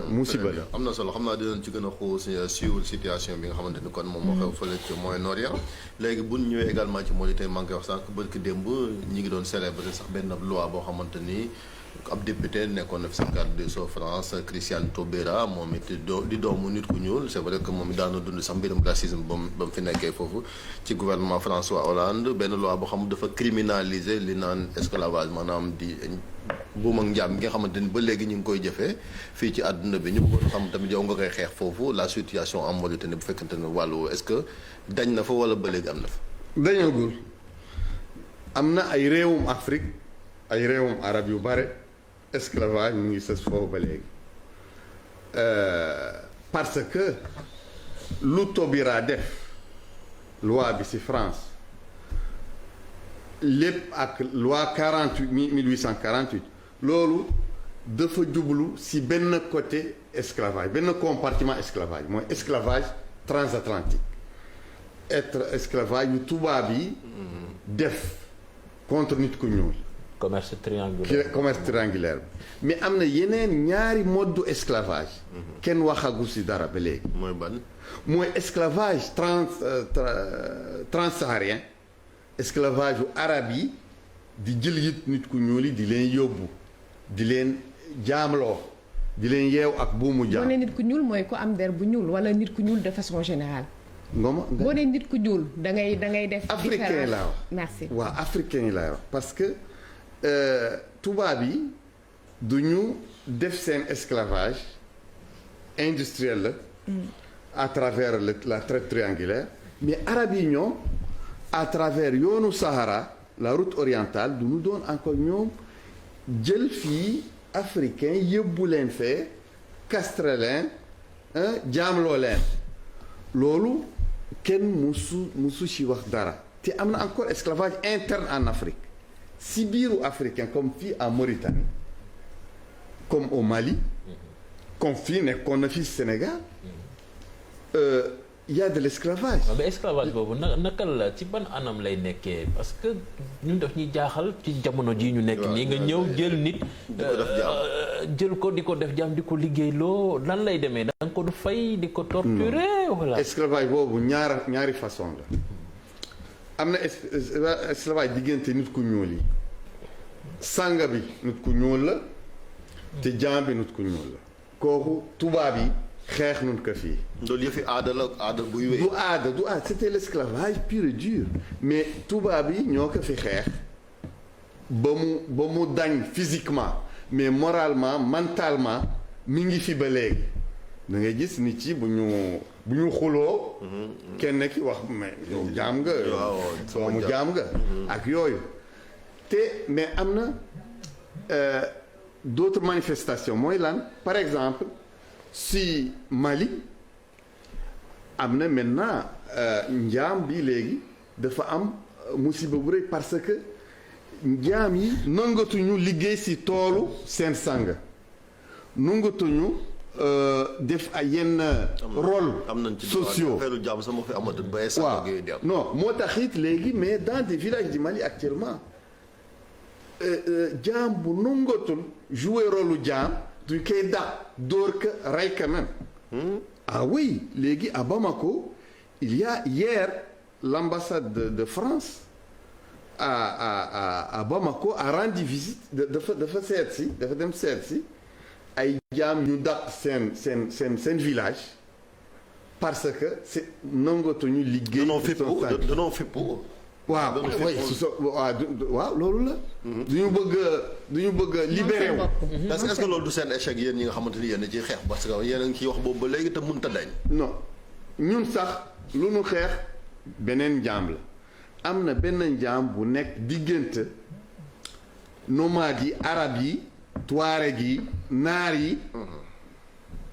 musiba la. am na solo xam naa dinañ ci gën a xuus suivre situation bi nga xamante ni kon moom moo xew fële ci Moyen-Orient léegi bu ñu ñëwee également ci Mauritanie maa ngi koy wax sànq barki démb ñi ngi doon célébrer sax benn loi boo xamante ni ab député nekkoon na fi sax garde des Sceaux France Christiane Taubira moom it di doomu nit ku ñuul c'est vrai que moom it daana dund sax mbirum racisme ba mu fi nekkee foofu ci gouvernement François Hollande benn loi boo xam dafa criminaliser li naan esclavage maanaam di buum ak njaam gi nga xamante ni ba léegi ñu ngi koy jëfee fii ci àdduna bi ñu bëggoon xam tamit yow nga koy xeex foofu la situation en Mauritanie bu fekkente ne wàllu est-ce que dañ na fa wala ba léegi am na fa. dañagul am na ay réewum Afrique ay réewum arab yu bare esclavage mu ngi sës foofu ba léegi parce que lu Taubira def loi bi ci France lépp ak loi 48 1848 loolu dafa jublu ci benn côté esclavage benn compartiment esclavage mooy esclavage transatlantique être esclavage yu tubaab yi def contre nit ku ñuul. commerce triangulaire mais am na yeneen ñaari mode esclavage. kenn waxagul ci dara ba léegi. mooy ban. mooy esclavage transsaharien esclavage yu arab yi di jël it nit ku ñuul yi di leen yóbbu di leen jaamloo di leen yeew ak buumu jaam. boo nee nit ku ñuul mooy ko am der bu ñuul wala nit ku ñuul de façon générale. boo nee nit ku ñuul da ngay def. africain laa wax merci. waaw africain yi laa wax parce que tubaab yi du ñu def seen esclavage industriel la. à travers la traite triangulaire mais arab yi ñoom à travers yoonu Sahara la route orientale du ñu doon encore ñoom jël fii africain yóbbu leen fee castre leen jaamloo leen loolu kenn musu ci wax dara te am na encore esclavage interne en Afrique si biiru africain comme fii en Mauritanie comme au Mali comme fii nekkoon na fii Sénégal y a de l'esclavage. mais esclavage boobu naka la ci ban anam lay nekkee parce que ñun daf ñuy jaaxal ci jamono ji ñu nekk nii nga ñëw jël nit jël ko di ko def jaam di ko liggéey loo lan lay demee da nga ko du fay di ko torturer wala. esclavage boobu ñaari façon la am na esclavage diggante nit ku ñuul yi sanga bi nit ku ñuul la te jaam bi nit ku ñuul la kooku tubaab yi xeex nun ko fii. loolu yëfi aada la aada buy wéy. du aada c'était l'esclavage pur et dur mais tubaab yi ñoo ko fi xeex ba mu dañ physiquement mais moralement mentalement mi ngi fi ba léegi da ngay gis nit yi bu ñu xuloo kenn ki wax mais yow jaam nga doomu jaam nga ak yooyu te mais am na d'autres manifestations mooy lan par exemple si Mali am na maintenant njaam bi léegi dafa am musiba bu rëy parce que njaam yi nangatuñu liggéey si toolu seen sang nangatuñu def ay yenn rôle sociaux waaw non moo tax it léegi mais dans des villages du Mali actuellement jaam bu nangatul jouer rôle lu jaam duñ koy dàq dóor ka rey quand même. Ah oui léegi à Bamako il y a hier l'ambassade de France à Bamako a rendu visite dafa dem seet si ay jaam ñu dàq seen village parce que c'est nangatuñu liggéey. danoo fippu waaw loolu la. du ñu bëgg libéré wu. est-ce que loolu du seen échec yéen ñi nga xamante ni yéen a ciy xeex parce que yéen a ngi ciy wax boobu ba léegi te mënut a dañ. non ñun sax lu ñu xeex beneen njaam la am na benn njaam bu nekk diggante nomades yi arab yi touareg yi naar yi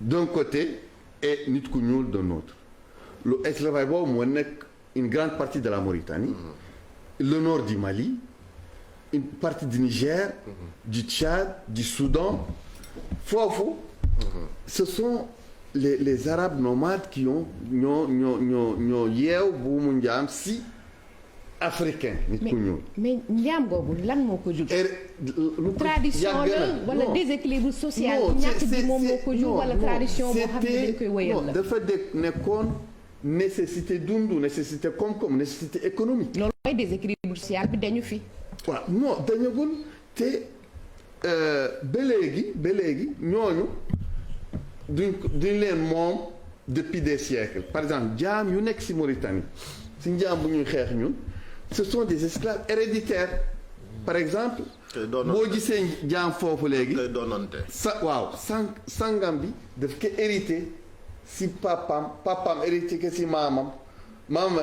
d'un côté et nit ku ñuul d'un autre lu esclavage boobu moo nekk une grande partie de la Mauritanie. Le nord du Mali, une partie du Niger, du Tchad, du Soudan. Foofu, ce sont les Arabes nomades qui ñoo yeew buumu njaam si africain nit ku ñuul. mais njaam googu lan moo ko jug. tradition la wala déséquilibre social. ñàkk bi moom moo ko jug wala tradition boo xam ne dañ koy wéyal la. dafa nekkoon nécessité dundu nécessité koom-koom nécessité économique. loolu mooy déséquilibre social bi dañu fi. waaw non dañagul te ba léegi ñooñu duñ leen moom depuis des siècles par exemple jaam yu nekk ci Mauritanie ci njaam bu ñuy xeex ñun ce sont des esclaves héréditaires par exemple. boo gisee jaam foofu léegi. sangam bi daf ko hérité. si papaam hérité que si maamam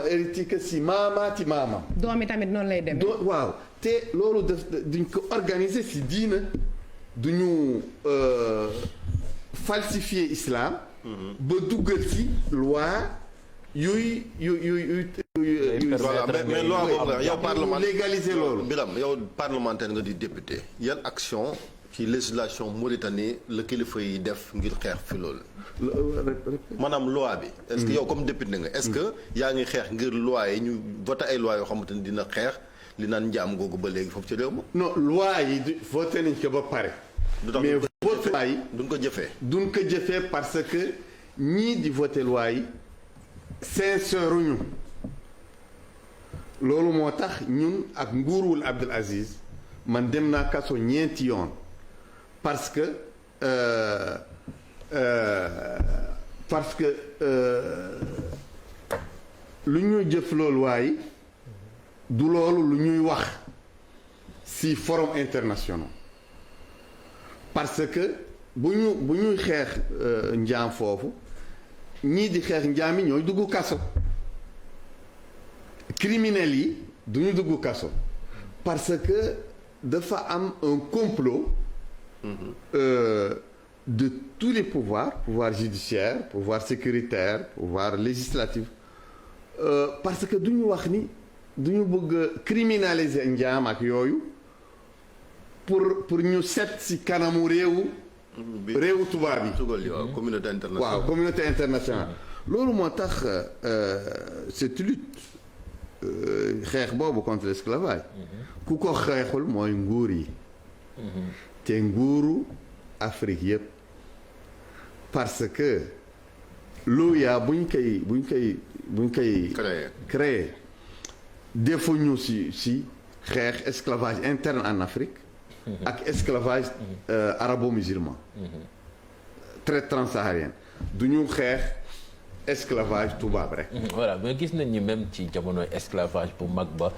hérité que si maamaati maamam. doom yi tamit noonu lay demee. waaw te loolu duñ ko organiser si diina du ñu falsifier islam. ba duggal ci loi yuy voilà mais loi boobu yow parlementaire légaliser loolu. Birame yow parlementaire nga di député yan action ci législation Mauritanie la kilifa yi def ngir xeex fi loolu. maanaam loi bi. est-ce que yow comme député nga. est-ce que yaa ngi xeex ngir loi yi ñu voté ay loi yoo xamante ni dina xeex li naan njaam googu ba léegi foofu ci réew ma. non loi yi voté nañ ko ba pare. mais voté loi yi duñ ko jëfee. duñ ko jëfee parce que ñii di voté loi yi sincère ñu loolu moo tax ñun ak nguurul Abdel Aziz man dem naa kaso ñeenti yoon parce que lu ñuy jëf loolu waaye du loolu lu ñuy wax ci forum international parce que bu ñuy xeex njaam foofu ñii di xeex njaam yi ñooy dugg kaso criminels yi du ñu dugg kaso parce que dafa am un complot de tous les pouvoirs pouvoir judiciaire pouvoir sécuritaire pouvoir législatif parce que du ñu wax ni du ñu bëgg criminaliser njaam ak yooyu pour ñu set ci kanamu réewu tubaab yi. communauté internationale. waaw communauté internationale. loolu moo tax cette lutte xeex boobu contre l'esclavage ku ko xeexul mooy nguur yi. te nguuru Afrique yépp parce que l'OUA buñ koy créer defuñu ci xeex esclavage interne en Afrique. ak esclavage arabo-musulman. traite transsaharienne du ñu xeex esclavage tubaab rek. voilà mais gis nañ ni même ci jamono esclavage bu mag ba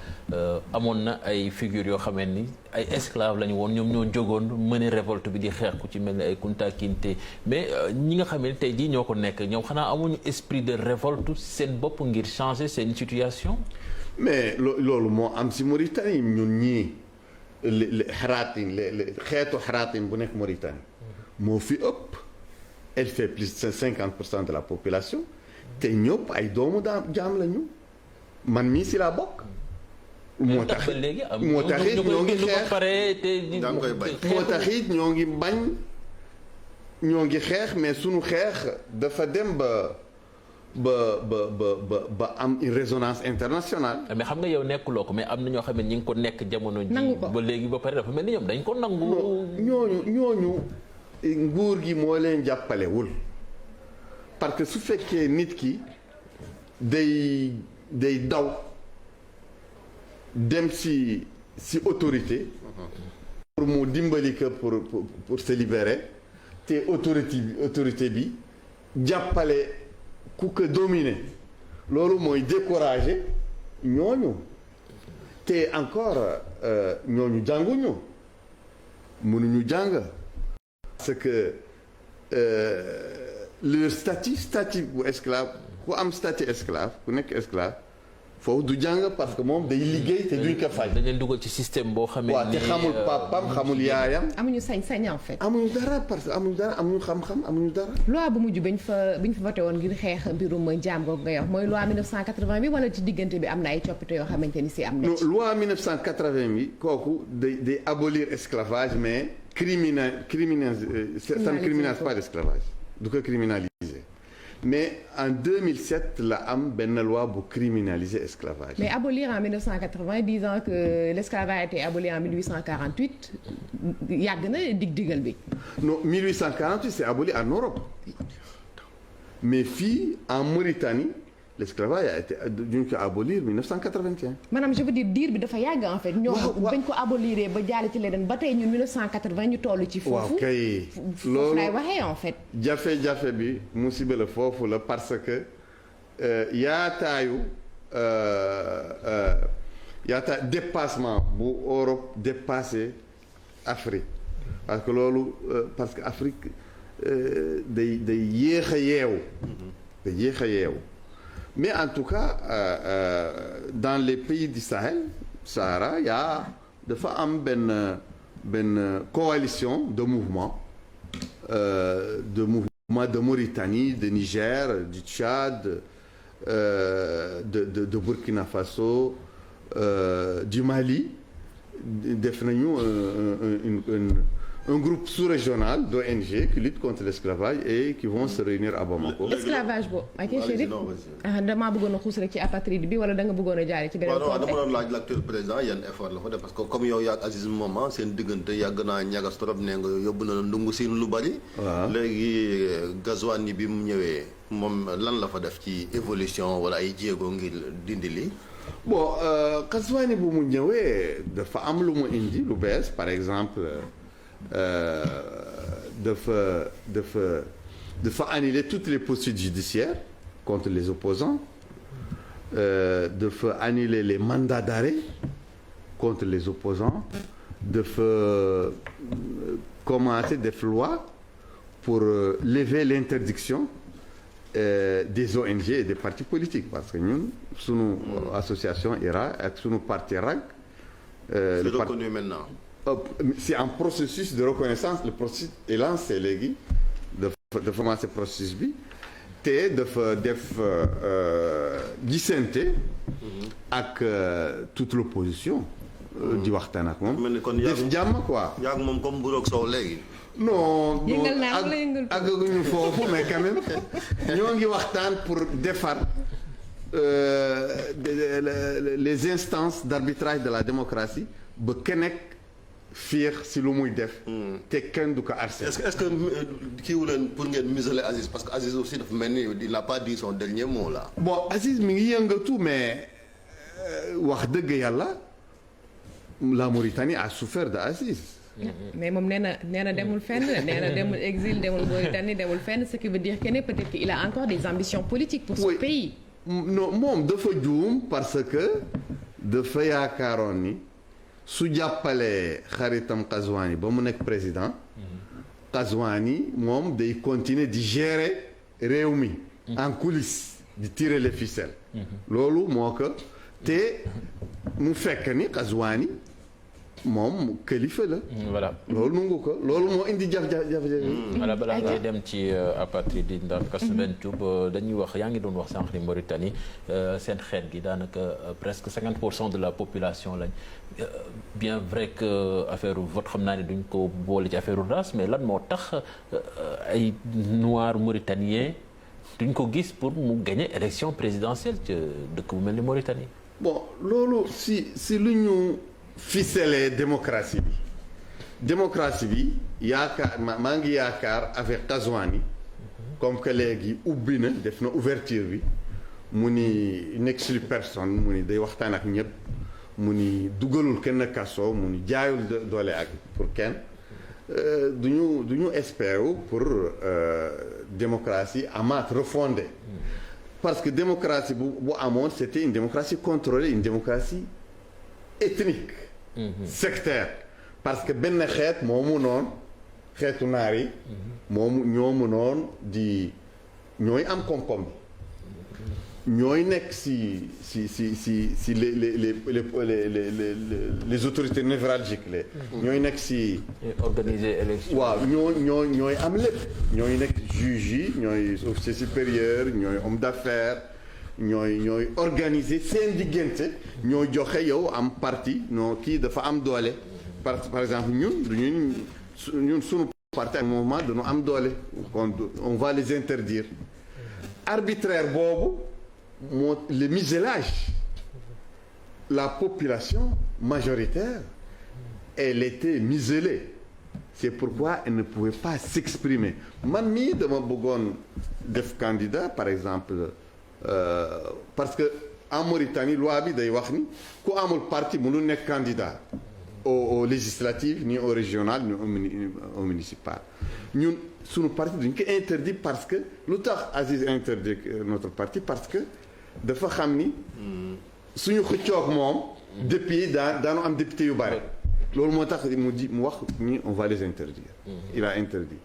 amoon na ay figures yoo xamee ni ay esclaves lañu woon ñoom ñoo jógoon mëne révolte bi di xeex ku ci mel ni ay Kunta Kinte mais ñi nga xam ne tey jii ñoo ko nekk ñoom xanaa amuñu esprit de révolte seen bopp ngir changer seen situation. mais loolu moo am ci Mauritanie ñun ñii xaraatin xeetu xaraatin bu nekk Mauritanie moo fi ëpp. elle fait plus de 50% de la population te ñëpp ay doomu jaam lañu man mii ci laa bokk. moo tax ñoo ngi xeex moo tax it ñoo ngi bañ ñoo ngi xeex mais sunu xeex dafa dem ba am une résonance internationale. mais xam nga yow nekkuloo ko mais am na ñoo xam ne ñi ngi ko nekk jamono ji ba léegi ba pare dafa mel ni ñoom dañ ko nangu. ñooñu nguur gi moo leen jàppalewul parce que su fekkee nit ki day daw dem ci autorité pour mu dimbali ko pour se libérer te autorité bi jàppale ku ko dominer loolu mooy décourager ñooñu te encore ñooñu jànguñu mënuñu jàng parce que leur statut bu esclave ku am statut esclave ku nekk esclave foofu du jàng parce que moom day liggéey te duñ ko fay. dañ leen dugal ci système boo xamee ni te xamul papam xamul yaayam. amuñu sañ-sañ en fait. amuñu dara parce que amuñu dara amuñu xam-xam amuñu dara. loi bu mujj biñ fa voté woon ngir xeex mbirum njaam googu ngay wax mooy loi 1980 bi wala ci diggante bi am na ay coppite yoo xamante ni si am na ci. non loi 1980 bi kooku day abolir esclavage mais ça ne criminalise pas l'esclavage du ko criminaliser. mais en 2007 la am benn loi bu criminaliser esclavage. mais abolir en 1980 disant que l'esclavage a été aboli en 1848 yàgg na dig-digal bi. non 1848 c'est aboli en Europe mais fii en Mauritanie l'esclavage a été duñ ko abolir 1981. maanaam je veux dire diir bi dafa yàgg en fait. ñoom bañ ko aboliree ba jaale ci leneen ba tey ñun 1980 ñu toll ci. foofu waaw kay. foofu lay waxee en fait. jafe-jafe bi musiba la foofu la parce que yaataayu dépassement bu Europe dépassé Afrique parce que loolu parce que Afrique day yéex a yeewu. day yéex a yeewu. mais en tout cas dans les pays du Sahel Sahara dafa am benn benn coalition de mouvements de Mauritanie, de Niger, du Tchad, de Burkina Faso, du Mali. Def nañu un groupe sous-régional d'ONG qui lutte contre l'esclavage et qui vont se réunir à Bamako. esclavage boobu ak Chérif damaa bëggoon a xuus rek ci apatride bi wala da nga bëggoon a jaare ci beneen dama doon laaj l'actuel président yan effort la fa def parce que comme yow yaag Aziz Moment seen diggante yàgg naa ñagas trop ne nga yóbbu na ndungu siin lu bari. waaw léegi Ghazouani bi mu ñëwee moom lan la fa def ci évolution wala ay jéego ngir dindi li bon Ghazouani bu mu ñëwee dafa am lu mu indi lu bees par exemple dafa annuler toutes les poursuites judiciaires contre les opposants dafa annuler les mandats d'arrêt contre les opposants dafa commencer def loi pour lever l'interdiction des ONG et des partis politiques parce que ñun sunu association IRA ak sunu parti RAG. c'est reconnu maintenant. C'est un processus de reconnaissance le processus est lancé léegi dafa commencé processus bi te dafa def gisante ak toute l'opposition di waxtaan ak moom def jàmm quoi. yaa ngi moom comme buroog soow léegi. non àggaguñu foofu mais quand même ñoo ngi waxtaan pour defar les instances d'arbitrage de la démocratie ba kenn fiir si lu muy def. te kenn du ko harceler. est-ce que kii wu leen pour ngeen museler Aziz parce que Aziz aussi dafa mel ni il n'a pas dit son dernier mot là. bon Aziz mi ngi yëngatu mais wax dëgg yàlla la Mauritanie a souffert de Aziz. mais moom nee na demul fenn nee na demul exil demul Mauritanie demul fenn ce qui veut dire que ne peut-être qu'il a encore des ambitions politiques pour son pays. non moom dafa juum parce que dafa yaakaaroon ni su jàppalee xaritam Ghazouani ba mu nekk président Ghazouani moom day continuer di gérer réew mi en coulisses di tirer les ficelles loolu moo ko te mu fekk ni Ghazouani moom kilifa la. voilà loolu nangu ko loolu moo indi jafe-jafe. voilà balaa ngay dem ci apatride ndax Kasumben Thioub dañuy wax yaa ngi doon wax sànq ni Mauritanie seen xeet gi daanaka presque 50% de la population lañ bien vrai que affaire vote xam naa ne duñ ko boole ci affaire race mais lan moo tax ay noirs mauritaniens duñ ko gis pour mu gagner élection présidentielle ci dëkk bu mel ni Mauritanie. bon loolu si lu ñu. ficeler démocratie bi yaakaar maa ngi yaakaar avec Ghazouani comme que léegi ubbi na def na ouverture bi mu ni n'exclut personne mu ni day waxtaan ak ñëpp mu ni dugalul kenn kaso mu ni jaayul doole ak pour kenn du ñu espérer pour démocratie amaat refondée parce que démocratie bu amoon c'était une démocratie contrôlée une démocratie ethnique sectaire parce que benn xeet moo mënoon xeetu naar yi ñoo mënoon di ñooy am koom-koom bi ñooy nekk si les autorités névralgiques ñooy nekk si organiser élection waaw ñooy am lépp ñooy nekk juges yi ñooy officier supérieur ñooy homme d'affaires ñooy organiser seen diggante ñoo joxe yow am parti non kii dafa am doole par exemple ñun suñu parti ak mouvement dañu am doole on va les interdire arbitraire boobu moo le muselage la population majoritaire elle était muselée c'est pourquoi elle ne pouvait pas s'exprimer man mii dama bëggoon def candidat par exemple parce que en Mauritanie loi bi day wax ni ku amul parti mënul nekk candidat aux législatives ni au régional ni au municipal ñun suñu parti dañ ko interdit parce que lu tax Aziz interdit notre parti parce que dafa xam ni suñu xëccoog moom depuis daanu am député yu bare loolu moo tax mu wax ni on va les interdire il a interdit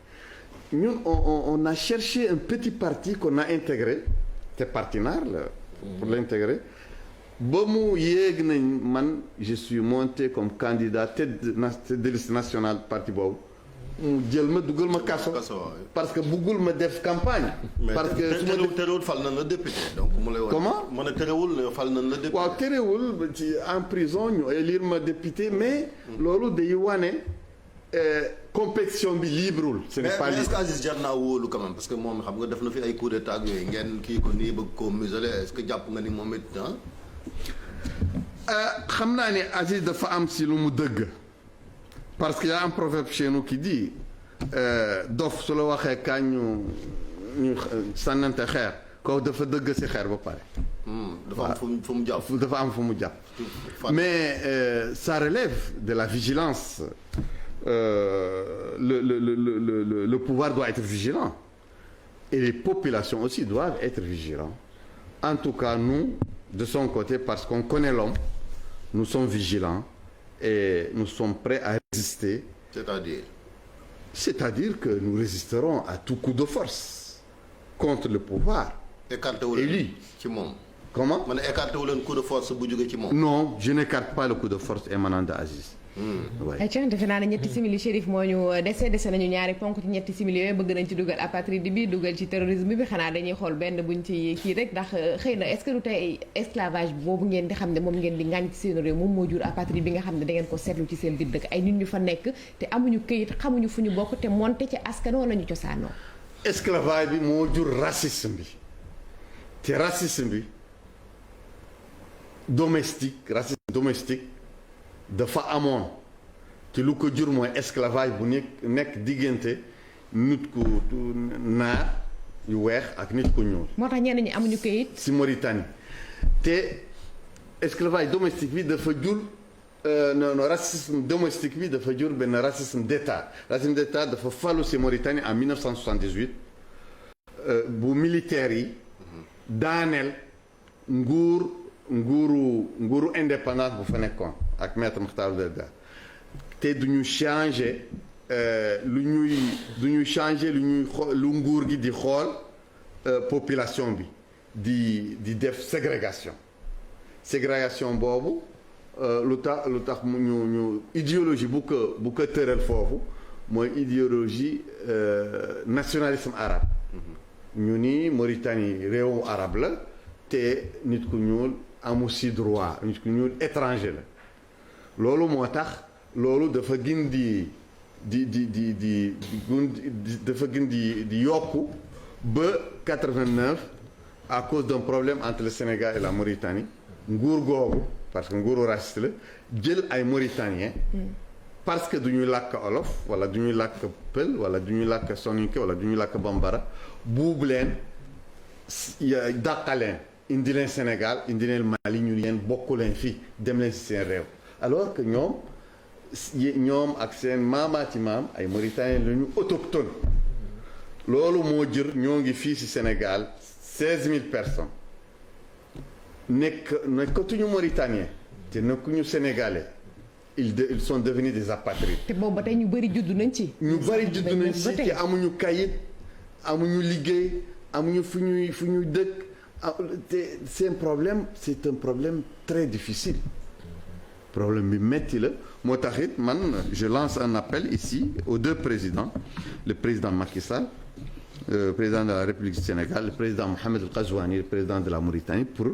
ñun on a cherché un petit parti qu'on a intégré te parti naar la pour l'intégrer ba mu yéeg nañ man je suis monté comme candidat tête de liste nationale parti boobu mu jël ma dugal ma kaso parce que buggul ma def campagne. parce que su ma terewul fal nañ la député donc mu lay wax. comment ma ne terewul fal nañ la député. waaw terewul ci en prison ñu élire ma député mais. loolu day wane compétition bi libreul. ce n'est pas libre mais est-ce que Aziz jar naa wóolu quand même parce que moom xam nga def na fi ay coup d'état yooyu ngeen kii ko nii bëgg koo museler est-ce que jàpp nga ni moom it xam naa ne Aziz dafa am si lu mu dëgg. parce qu'il y a un proverbe chez nous qui dit dof su la waxee kañ ñu sànnante xeer kooku dafa dëgg si xeer ba pare. dafa am fu mu jàpp dafa am fu mu jàpp. mais ça relève de la vigilance le pouvoir doit être vigilant et les populations aussi doivent être vigilants. En tout cas nous de son côté parce qu'on connaît l'homme nous sommes vigilants. Et nous sommes prêts à résister. C'est-à-dire que nous résisterons à tout coup de force contre le pouvoir élu. Comment? Coup de force non, je n'écarte pas le coup de force émanant de Aziz. ayca defe naa ne ñetti simili Chérif moo ñu dese nañu ñaari ponk ci ñetti simili yooyu bëgg nañ ci dugal apatride bi dugal ci terrorisme bi xanaa dañuy xool benn buñ ci kii rek ndax xëy na est-ce que du tey esclavage boobu ngeen di xam ne moom ngeen di ngaañ ci seen réew moom moo jur apatride bi nga xam ne da ngeen ko seetlu ci seen biir dëkk ay nit ñu fa nekk te amuñu këyit xamuñu fu ñu bokk te monte ci askan wala ñu cosaanoo. esclavage bi moo jur racisme bi te racisme bi domestique dafa amoon te lu ko jur mooy esclavage bu nekk diggante nit ku naar yu weex ak nit ku ñuul. moo tax ñenn ñi amuñu këyit. si Mauritanie te esclavage domestique bi dafa jur non racisme domestique bi dafa jur benn racisme d'état dafa falu si Mauritanie en 1978 bu militaires yi daaneel nguuru indépendance bu fa nekkoon ak maître Mokhtar Ould te duñu changer du ñuy changer lu nguur gi di xool population bi di def ségrégation boobu lu tax ñu idéologie bu ko tëral foofu mooy idéologie nationalisme arabe ñu ni Mauritanie réewu arabe la te nit ku ñuul amu si droit nit ku ñuul étranger la loolu moo tax loolu dafa gën di yokku ba 89 à cause d'un problème entre le Sénégal et la Mauritanie nguur googu parce que nguuru raciste la jël ay Mauritaniens parce que du ñuy làkk olof wala du ñuy làkk pël wala du ñuy làkk soninké wala du ñuy làkk bambara buubu leen dàqaleen indi leen Sénégal indi leen Mali ñu leen bokku leen fii dem leen si seen réew alors que ñoom ak seen maamaati maam ay Mauritaniens la ñu autochtone loolu moo jër ñoo ngi fii si Sénégal 16 000 personnes nekkatuñu Mauritaniens te nekkuñu Sénégalais ils sont devenus des apatrides. te boobu ba tey ñu bëri judd nañ ci. te amuñu kayit amuñu liggéey amuñu fu ñuy dëkk te c'est un problème très difficile. problème bi metti la moo tax it man je lance un appel ici aux deux présidents le président Macky Sall président de la République du Sénégal le président Mohamed El Ghazouani le président de la Mauritanie pour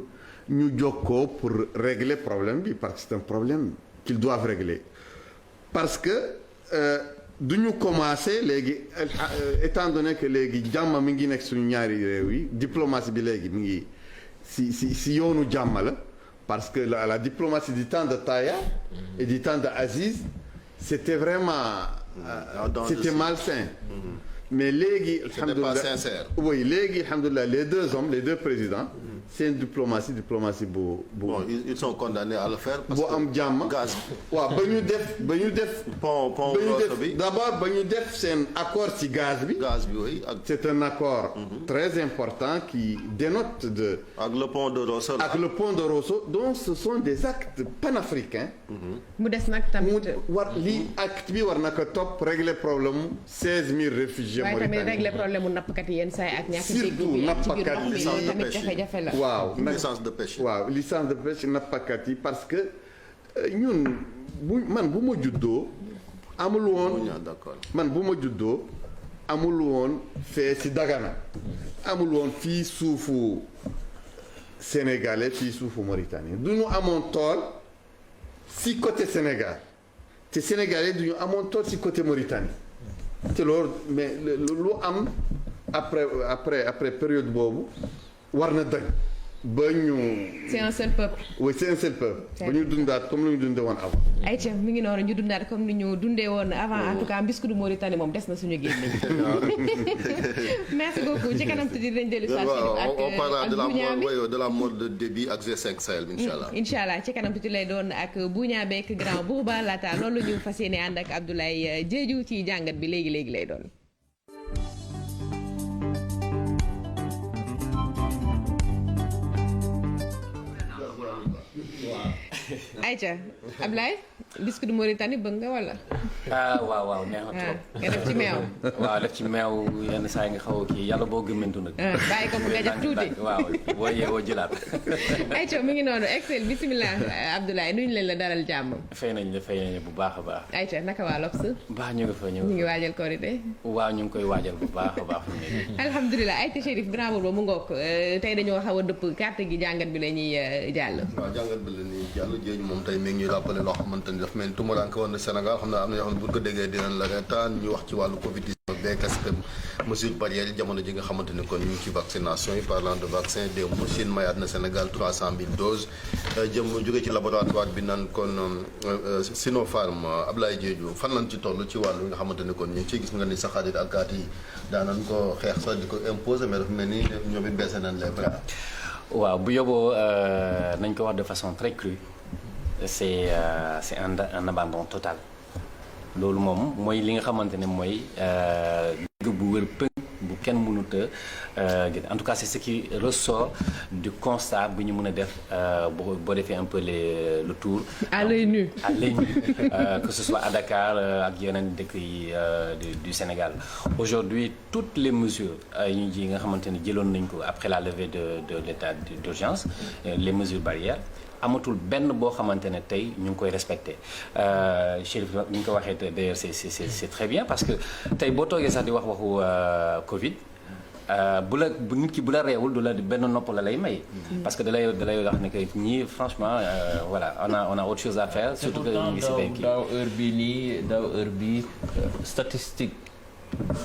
ñu jokkoo pour régler problème bi parce que c'est un problème qu'ils doivent régler parce que du ñu commencer léegi étant donné que léegi jàmm mi ngi nekk suñu ñaari réew yi diplomatie bi léegi mi ngi si yoonu jàmm la parce que la diplomatie du temps de Taya et du temps de Aziz c'était vraiment c'était malsain mais léegi c'était pas sincère. Oui léegi alhamdoulilah les deux présidents c'est une diplomatie bu bon ils sont condamnés à le faire. parce que bu am jàmm gaz waaw ba ñu def pont bi d'abord ba ñu def seen accord ci gaz bi oui c'est un accord très important qui dénote de ak le pont de Rosso donc ce sont des actes panafricains mu des nag tamit lii acte bi war na ko topp régler problème 16 000 réfugiés waaye tamit régler problème mu nappkat yi yenn saa yi ak ñàkk dégg bi ci biir ndox mi tamit jafe-jafe la waaw licence de pêche. waaw licence de pêche nappkat yi parce que ñun bu ma juddoo amul woon. d'accord man bu ma juddoo amul woon fee si Dagana amul woon fii suufu sénégalais fii suufu Mauritanie du ñu amoon tool si côté Sénégal te sénégalais du ñu amoon tool si côté Mauritanie te loolu mais lu am après période boobu war na dëgg ba ñu. c'est un seul peuple. oui c'est un seul peuple. ba ñu dundaat comme ni ñu dundee woon avant. ayca mi ngi noonu ñu dundaat comme ni ñu dundee woon avant en tout cas biscuit du Mauritanie moom des na suñu génne. merci beaucoup ci kanam tuuti dinañ dellu saa ak on parlera de la mode de débit ak G5 Sahel incha allah. incha allah ci kanam tuuti lay doon ak Buña beek Grand Bourba laata loolu ñu fas yéene ànd ak Abdoulaye Diédhiou ci jàngat bi léegi lay doon. Aïcha Ablaye biscuit du Mauritanie bëgg nga wala. waaw neex na trop. nga def ci meew. waaw def ci meew yenn saa yi nga xaw a kii yàlla boo gëmmentu nag. bàyyi ko mu nga def tuuti. waaw boo yeewoo jëlaat. Aïcha mi ngi noonu excel bisimilah Abdoulaye nuyu leen la dalal jàmm. fay nañ bu baax a baax. Aïcha naka waa Lobs. baax ñu ngi fa ñu ngi waajal korité. waaw ñu ngi koy waajal bu baax a baax. alhamdulilah Aïcha Chérif Grand Bourba mu ngoog tey dañoo xaw a dëpp carte gi jàngat bi la ñuy jàll. waaw jàngat bi la ñuy jàll jéeju moom tey mi ngi ñuy rappelé loo xamante ni daf mel ni tumuraanke woon na Sénégal xam naa am na ñoo xam ne bu ko déggee dinañ la reetaan ñu wax ci wàllu Covid 19 beeg respect mesure barrière yi jamono ji nga xamante ni kon ñu ngi ci vaccination yi parlant de vaccin démb Chine mayaat na Sénégal 300 000 doses jëm jóge ci laboratoire bi naan kon Sinopharm Ablaye Diédhiou fan lañ ci toll ci wàllu nga xamante ni kon ñu ngi ciy gis nga ni saxarit ak kaat yi daanañ ko xeex sax di ko imposer mais dafa mel ni ñoom it baissé nañ les bras. waaw bu yóbboo nañ ko wax de façon très crue c'est un abandon total loolu moom mooy li nga xamante ne mooy dëgg bu wër pëng bu kenn mënut a en tout cas c'est ce qui ressort du constat bu ñu mën a def boo defee un peu le tour. à l'œil nu que ce soit à Dakar ak yeneen dëkk yi du Sénégal aujourd'hui toutes les mesures yi ji nga xamante ne jëloon nañ ko après la levée de l'état d'urgence les mesures barrières amatul benn boo xamante ne tey ñu ngi koy respecté Chérif ni ñu ko waxee d'ailleurs c'est très bien parce que tey boo toogee sax di wax waxu Covid bu nit ki bu la reewul du la benn nopp la lay may. parce que da lay wax ne que ñii franchement voilà on a autre chose à faire. surtout que ñu ngi si béy kii daaw heure bii statistique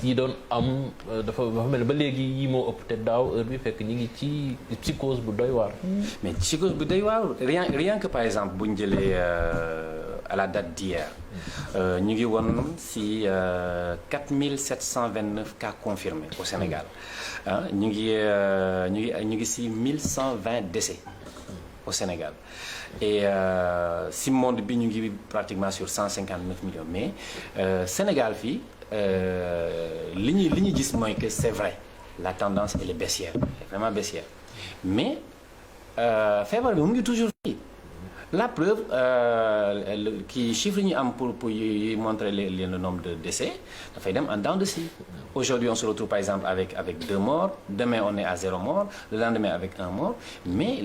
yi doon am dafa mel ba léegi yi moo ëpp te daaw heure bi fekk ñi ngi ci psychose bu doy waar. mais psychose bu doy waar rien que par exemple bu ñu jëlee à la date d'hier ñu ngi woon si 4729 cas confirmés au Sénégal ñu ngi si 1120 décès au Sénégal et si monde bi ñu ngi pratiquement sur 159 millions mais Sénégal fii. li ñu gis mooy que c'est vrai la tendance elle est baissière vraiment baissière mais feebar bi mu ngi toujours fii la preuve kii chiffre yi ñu am pour y montrer le nombre de décès dafay dem en dents de scie. Aujourd'hui on se retrouve par exemple avec 2 morts, demain on est à 0 mort, le lendemain avec 1 mort, mais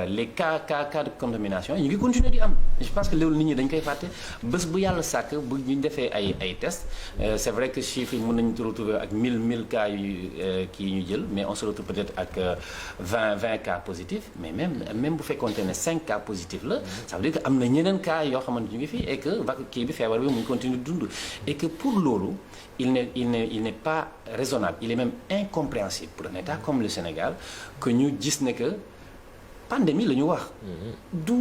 les cas de contamination ñu ngi continuer di am. Je pense que loolu nit ñi dañ koy fàtte bés bu yàlla sàkk bu ñu defee ay tests c'est vrai que chiffres yi mën nañu retrouver ak 1000 cas yu kii ñu jël mais on se retrouve peut-être ak 20 cas positifs mais même bu fekkoonte ne 5 cas positifs la ça veut dire que am na ñeneen cas yoo xamante ñu ngi fi et que kii bi feebar bi mu ngi continuer dund et que pour loolu il n'est pas raisonnable il est même incompréhensible pour un État comme le Sénégal que ñu gis ne que pandémie la ñu wax. du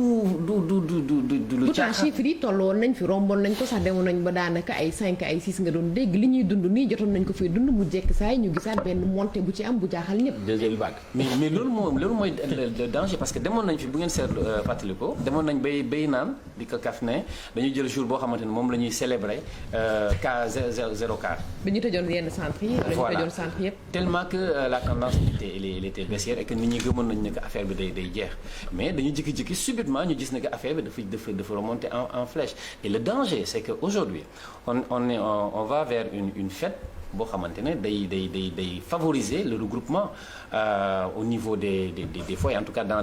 lu pourtant chiffres yi tolloon nañ fi romboon nañ ko sax demoon nañ ba daanaka ay 5 ay 6 nga doon dégg li ñuy dund nii jotoon nañ ko fii dund mu jekk saa yi ñu gisaat benn montée bu ci am bu jaaxal ñëpp. deuxième vague mais loolu mooy le danger parce que demoon nañ fi bu ngeen seetlu fàttali ko demoon nañ bay naan di ko kaf ne dañuy jël jour boo xamante ne moom la ñuy célébrer cas 0 cas. dañu tëjoon yenn centres yi. voilà dañu tëjoon centres yëpp. tellement que la tendance était baissière et que nit ñi gëmoon nañ ne que affaire bi day jeex. jeex mais dañu jékki-jékki subitement ñu gis ne que affaire bi dafa remonter en flèche et le danger c'est que aujourd'hui on va vers une fête boo xamante ne day favoriser le regroupement au niveau des foyers en tout cas dans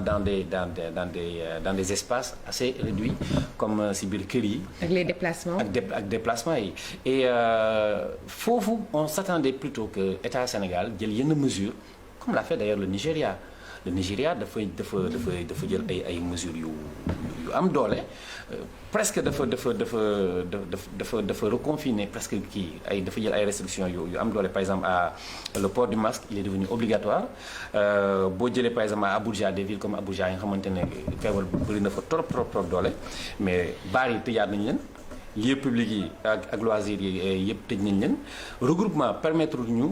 des espaces assez réduits comme si biir kër yi. ak les déplacements. ak déplacements yi et foofu on s'attendait plutôt que État Sénégal jël yenn mesures comme l'a fait d'ailleurs le Nigeria dafa jël ay mesures yu am doole presque dafa reconfiner presque dafa jël ay restrictions yu am doole par exemple le port du masque il est devenu obligatoire boo jëlee par exemple à Abuja des villes comme Abuja yi nga xamante ne feebar bëri na fa trop doole mais baar yi tëjaat nañu leen lieux publics yi ak loisirs yi yëpp tëj nañ leen regroupement permettre ñu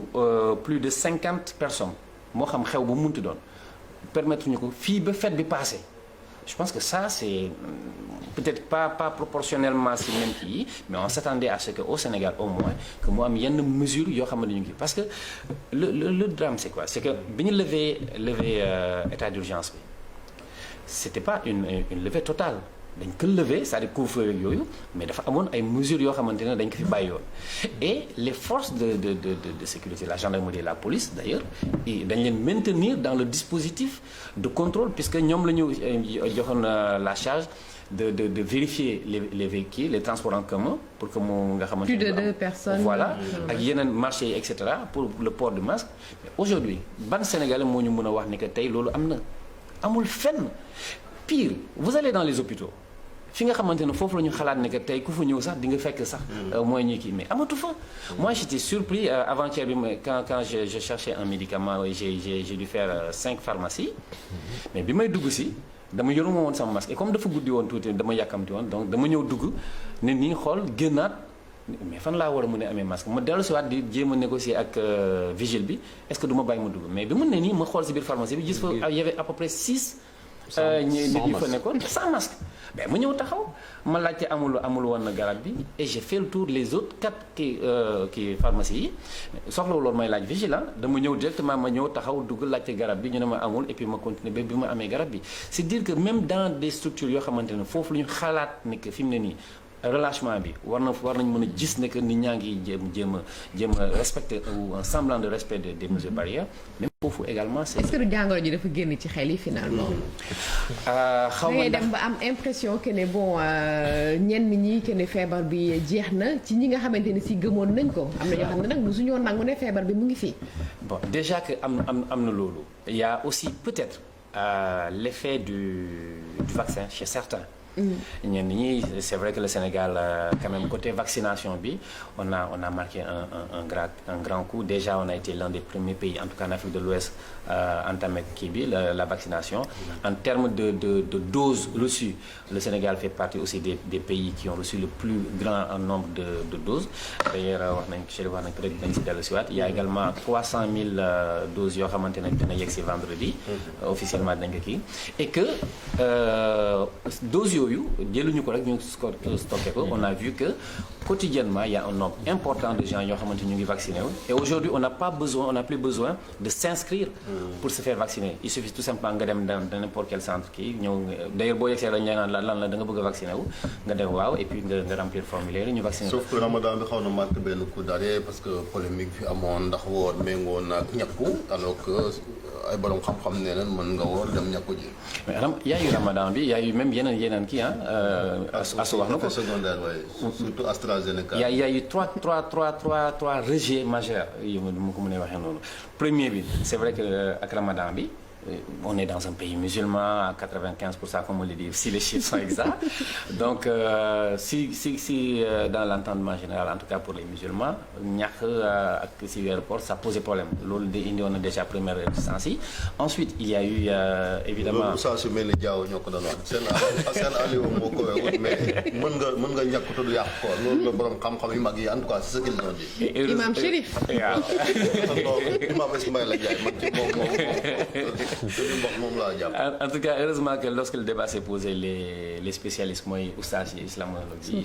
plus de 50 personnes moo xam xew bu munti doon permettre ñu ko fii ba fête bi passé je pense que ça c'est peut-être pas proportionnellement si même kii mais on s'attendait à ce que au Sénégal au moins que mu am yenn mesures yoo xam ne ñu ngi parce que le drame c'est quoi c'est que bi ñu lever état d'urgence bi c'était pas une levée totale dañ ko lever c'est-à-dire couvre-feu yooyu mais dafa amoon ay mesures yoo xamante ne dañ ko fi bàyyi yoon et les forces de sécurité la gendarmerie et la police d'ailleurs dañ leen maintenir dans le dispositif de contrôle puisque ñoom la ñu joxoon la charge de vérifier les véhicules les transports en commun pour que mu nga xamante plus de 2 personnes voilà ak yeneen marché yi et cetera pour le port du masque mais aujourd'hui ban Sénégalais moo ñu mën a wax ni que tey loolu amul fenn pire vous allez dans les hôpitaux fi nga xamante ne foofu la ñu xalaat ne que tey ku fa ñëw sax di nga fekk sax mooy ñuy kii mais amatu fa moi j'étais surpris avant-hier bi quand je cherchais un médicament j'ai dû faire 5 pharmacies mais bi may dugg si dama yoruma woon sama masque et comme dafa guddi woon tuuti dama yàkkamti woon donc dama ñëw dugg ne nii xool génnaat mais fan laa war a mën a amee masque ma dellu si waat di jéem a négocier ak vigile bi est-ce que du ma bàyyi ma dugg mais bi mu ne nii ma xool si biir pharmacie bi gis fa y avait à peu près 6 nit yi fa nekkoon sans masque mais mu ñëw taxaw ma laajte amul woon garab bi et j'ai fait le tour les autres 4 kii pharmacie yi soxlawul loolu may laaj vigilant dama ñëw directement ma ñëw taxaw dugg laajte garab bi ñu ne ma amul et puis ma continuer ba bi ma amee garab bi c'est dire que même dans des structures yoo xamante ne foofu lu ñu xalaat ne que fi mu ne nii relâchement bi war nañ mën a gis ne que nit ñaa ngi jéem a respecter un semblant de respect des mesures barrières même foofu également c'est est-ce que du jàngoro ji dafa génn ci xel yi finalement xaw ma dem ba am impression que ne bon ñenn ñi que ne feebar bi jeex na ci ñi nga xamante ne si gëmoon nañ ko am na ñoo xam ne nag mosuñoo nangu ne feebar bi mu ngi fii bon déjà que am na loolu il y a aussi peut-être l'effet du vaccin chez certains ñenn ñi c'est vrai que le Sénégal quand même côté vaccination bi on a marqué un grand coup déjà on a été l'un des premiers pays en tout cas en Afrique de l'Ouest entamé kii bi la vaccination en termes de doses reçues le Sénégal fait partie aussi des pays qui ont reçu le plus grand nombre de doses d'ailleurs wax nañ peut-être dañ si dellu si waat il y a également 300 000 doses yoo xamante ne dina yegg si vendredi officiellement dañ ko kii et que doses yooyu jëluñu ko rek ñu stocké ko on a vu que quotidiennement il y a un nombre important de gens yoo xamante ñu ngi vacciné wu et aujourd'hui on n'a plus besoin de s'inscrire pour se faire vacciner il suffit tout simplement nga dem dans n'importe quel centre kii ñëw d'ailleurs boo yegsee dañ naan lan la da nga bëgg a vacciner wu nga def waaw et puis nga remplir formulaire yi ñu vacciner sauf que Ramadan bi xaw na marqué benn coup d'arrêt parce que polémique fi amoon ndax woor méngoo naag ñàkku alors que ay borom xam-xam nee nañ mën nga woor dem ñàkku ji mais y a eu Ramadan bi y a eu même yeneen kii asu wax na ko secondaire waaye surtout AstraZeneca y a eu trois rejets majeurs yi mu ko mënee waxee noonu premier bi c'est vrai que ak Ramadan bi on est dans un pays musulman à 95% comme on le dit si les chiffres sont exacts donc si dans l'entendement général en tout cas pour les musulmans ñàkk ak si weeru koor ça posait problème loolu de indi woon na déjà première résistance yi ensuite il y a eu évidemment loolu saa su mel ni jaaw ñoo ko doon wax seen aliwo moo ko wut mais mën nga ñàkk te du yàq koor loolu la borom xam-xam yu mag yi en tout cas c'est ce qu'ils ont dit Imam Chérif Imam Ismaïla Ndiaye man ci moom En tout cas, heureusement que lorsque le débat s'est posé, les spécialistes mooy oustaz yi islamologue yi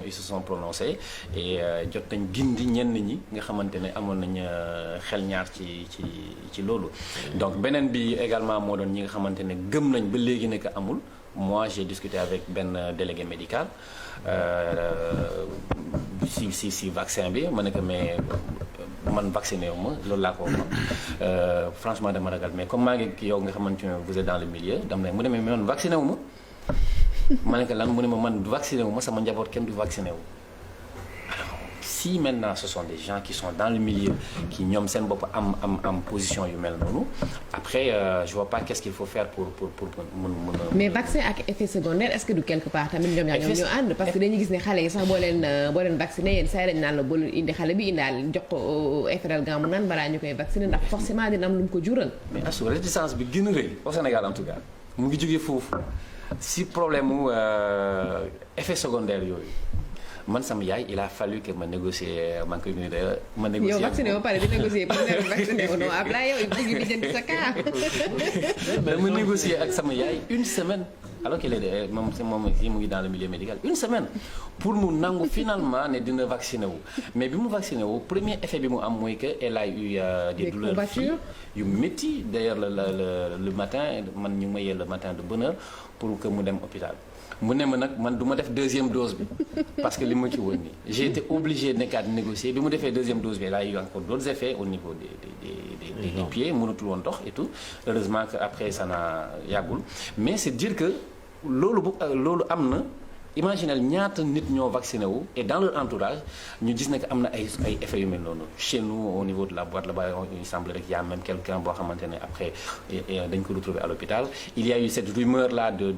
ils se sont prononcés et jot nañ gindi ñenn ñi nga xamante ne amoon nañ xel ñaar ci loolu. Donc beneen bi également moo doon ñi nga xamante ne gëm nañ ba léegi ne que amul. Moi j'ai discuté avec benn délégué médical si vaccin bi ma ne ko mais man vacciné wu ma loolu laa ko wax franchement dama ragal mais comme maa ngi yow nga xamante ne vous êtes dans le milieu dam ne mu demee mais man vacciné wu ma ne ko lan mu ne ma man vacciné wu ma sama njaboot kenn du vacciné wu. Si maintenant ce sont des gens qui sont dans le milieu qui ñoom seen bopp am position yu mel noonu après je vois pas qu'est-ce qu'il faut faire pour mun mais vaccin ak effet secondaire est-ce que du quelque part tamit ñoom ñaar ñoo ànd parce que dañuy gis ne xale yi sax boo leen vacciné yéen saa yi dañ naan la boo indi xale bi indaal jox ko effet d'algan mu naan balaa ñu koy vacciner ndax forcément dina am lu mu ko jural. mais asu réticence bi gën a rëy au Sénégal en tout cas mu ngi jógee foofu si problème mu effet secondaire yooyu. Man sama yaay il a fallu que ma négocier man koy nuyu d'ailleurs ma négocier. yow vacciné ba pare di négocier pour nga vacciné wu non Ablaye yow bëgg bi jënd sa cas. ma négocier ak sama yaay une semaine alors qu'il est moom mu ngi dans le milieu médical une semaine pour mu nangu finalement ne dina vacciné wu mais bi mu vacciné wu premier effet bi mu am mooy que elle a eu des douleurs yu métti d'ailleurs le matin man ñu ma yee le matin de bonne heure pour que mu dem hôpital. mu ne ma nag man du ma def deuxième dose bi parce que li ma ci woon nii j'ai été obligé nekkaat négocier bi mu defee deuxième dose bi là il y a eu encore d'autres effets au niveau des pieds mënatul woon dox et tout heureusement que après ça n'a yàggul mais c'est dire que loolu am na imaginez ñaata nit ñoo vacciné wu et dans leur entourage ñu gis ne que am na ay effets yu mel noonu chez nous au niveau de la boîte là-bas il semble rek y a même quelqu'un boo xamante ne après dañ ko retrouver à l'hôpital il y a eu cette rumeur là de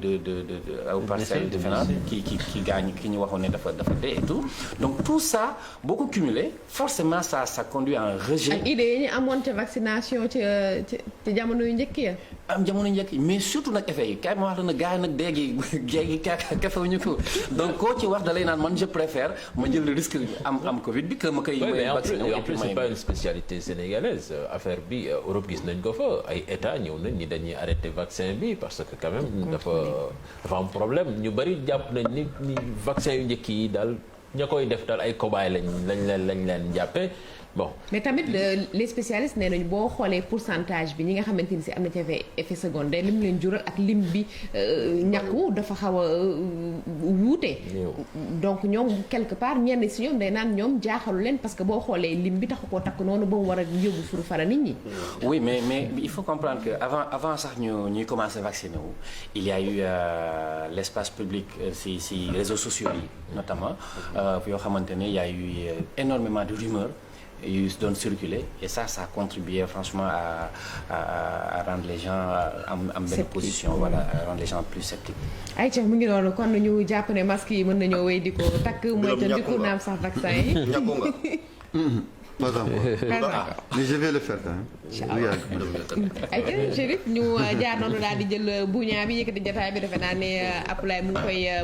au parcelle de Fena qui gagne ki ñu waxoon ne dafa dee et tout donc tout ça boo ko cumulé forcément ça conduit à un rejet. ak idée yi ñu amoon ca vaccination ci jamono yu njëkk ya. am jamono njëkk mais surtout nag effet yi kay ma wax la na gars yi nag déegi kafewuñu ko donc koo ci wax da lay naan man je préfère ma jël le risque am Covid bi que ma koy. mais en plus c'est pas une spécialité sénégalaise affaire bi Europe gis nañ ko fa ay état ñëw nañ ñi dañuy arrêter vaccin bi parce que quand même dafa am problème ñu bari jàpp nañ ni vaccin yu njëkk yi daal ña koy def daal ay cobaye lañ leen jàppe bon. mais tamit les spécialistes nee nañu boo xoolee pourcentage bi ñi nga xamante ni si am na ci effet secondaire lim leen jural ak lim bi ñàkku dafa xaw a wuute. donc ñoom quelque part ñenn si ñoom day naan ñoom jaaxalu leen parce que boo xoolee lim bi taxu koo takk noonu ba mu war a yóbbu furu fara nit ñi. oui mais il faut comprendre que avant sax ñuy commencer vacciner wu il y a eu l'espace public si réseaux sociaux yi notamment yoo xamante ne il y a eu énormément de rumeurs. yu doon circuler et ça a contribué franchement à rendre les gens am benn position voilà à rendre les gens plus sceptiques. ayca mu ngi noonu kon ñu jàpp ne masque yi mën nañoo wéy di ko takk mooy te di ko naam sax vaccin yi. Pas encore. Mais je vais le faire quand même. ayca Chérif ñu jaar noonu daal di jël buñaa bi yëkkati jotaay bi defe naa ne Abdoulaye mu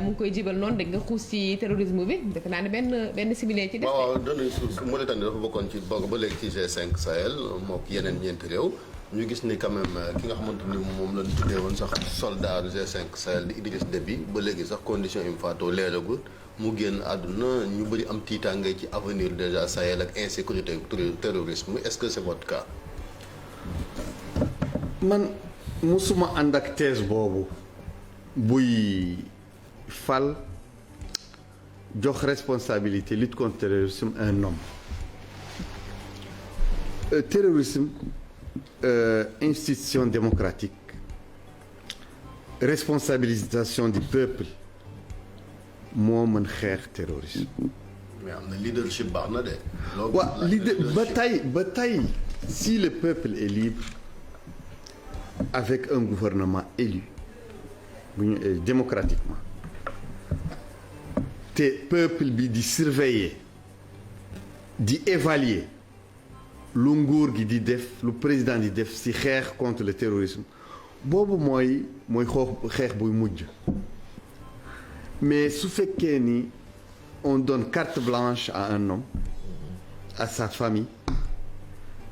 ngi koy jibal noonu dégg nga xuus ci terrorisme bi defe naa ne benn similé ci def. waaw dañuy suuf Mauritanie dafa bokkoon ci bokk ba léegi ci G5 Sahel mook yeneen ñeenti réew ñu gis ni quand même ki nga xamante ni moom lañ tuddee woon sax soldat G5 Sahel di Idriss Déby ba léegi sax condition yi mu faatoo leeragul mu génn àdduna ñu bëri am tiitaange ci avenir déjà Sahel ak insécurité terrorisme est-ce que c'est votre cas. man musuma ànd ak thèse boobu buy fal jox responsabilité lutte contre terrorisme un homme terrorisme institution démocratique responsabilisation du peuple moo mën xeex terrorisme. mais am na leadership baax na de. waaw ba tey si le peuple est libre avec un gouvernement élu bu ñu démocratiquement te peuple bi di surveiller di évaluer lu nguur gi di def lu président di def ci xeex contre le terrorisme boobu mooy xeex buy mujj. mais su fekkee ni on donne carte blanche à un homme à sa famille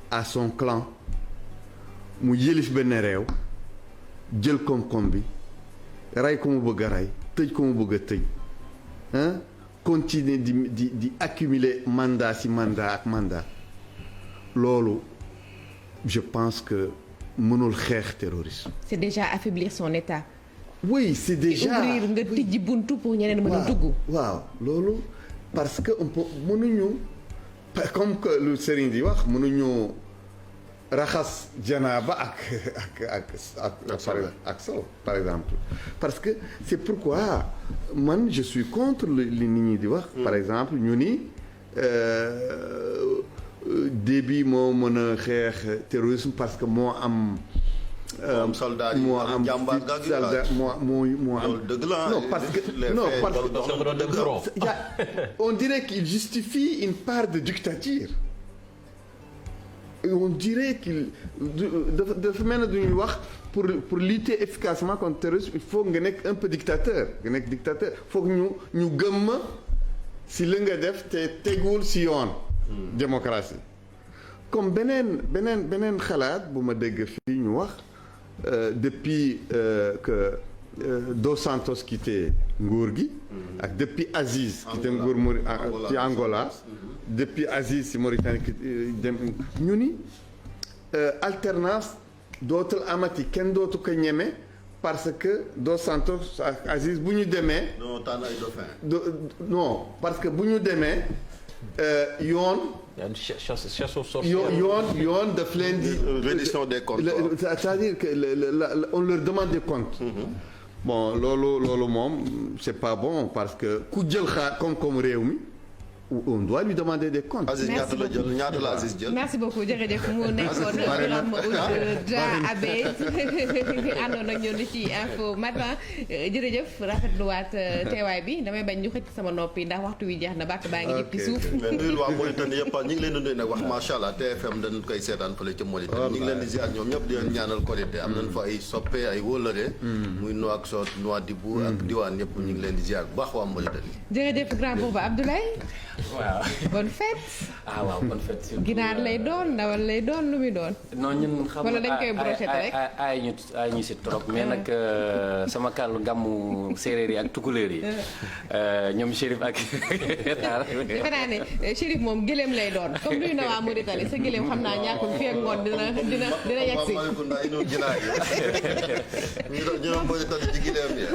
à son clan mu yëlif benn réew jël koom-koom bi rey ko mu bëgg a rey tëj ko mu bëgg a tëj continuer di accumuler mandat ci mandat ak mandat loolu je pense que mënul xeex terrorisme. c'est déjà affaiblir son état. oui c'est déjà ouvrir nga tijji buntu pour ñeneen mën a dugg. waaw loolu parce que on peut mënuñu comme que lu Serigne di wax mënuñu raxas janaaba ak sow par exemple parce que c'est pourquoi man je suis contre li nit ñi di wax. par exemple ñu ni début moo mën a xeex terrorisme parce que moo am. soldat yi moo am moo am dëgg la non parce que on dirait qu'il justifie une part de dictature. On dirait qu'il dafa mel ne duñuy wax pour lutter efficacement contre le terrorisme il faut nga nekk un peu dictateur foog ñu gëmm si li nga def te tegul si yoon. démocratie comme beneen xalaat bu ma dégg fii ñu wax depuis que Dos Santos quitté nguur gi ak depuis Aziz quitté nguur ci Angola depuis Aziz si Mauritanie dem ñu ni alternance dootul amati kenn dootu ko ñeme parce que Dos Santos ak Aziz bu ñu demee non parce que bu ñu demee yoon yoon daf leen di reddition des comptes c'est-à-dire que on leur demande des comptes. Bon loolu moom c'est pas bon parce que ku jël koom-koom réew mi on doit lui demander des comptes. Aziz ñaata la jël ñaata la Aziz jël. merci beaucoup jërëjëf mu nekkoon Birame Ould Abbé àndoon ak ñoom ci info matin jërëjëf rafetluwaat teewaay bi damay bañ ñu xëcc sama noppi ndax waxtu wi jeex na bàkk baa ngi jëpp ci suuf. mais nuyul waa Mauritanie yëpp ñu ngi leen di nuyu nag wax macha allah TFM dañ koy seetaan fële ca Mauritanie. ñu ngi leen di ziar ñoom ñëpp di leen ñaanal korité am nañ fa ay soppe ay wóolare. muy Nouakchott Nouadhibou ak diwaan yëpp ñu ngi leen di ziar bu baax waa Mauritanie. jërëjëf grand booba Abdoulaye. waaw bonne fête. waaw bonne fête surtout. ginaar lay doon ndawal lay doon lu muy doon. non ñun xam wala dañ koy brochette rek ay ñu si trop mais nag sama kàllu gàmmu séeréer yi ak tukulóor yi ñoom Chérif ak. defe naa ne Chérif moom gëléem lay doon comme nuyu na waa Mauritanie sa gëléem xam naa ñàkkul fii ak ngoon dina yegg si.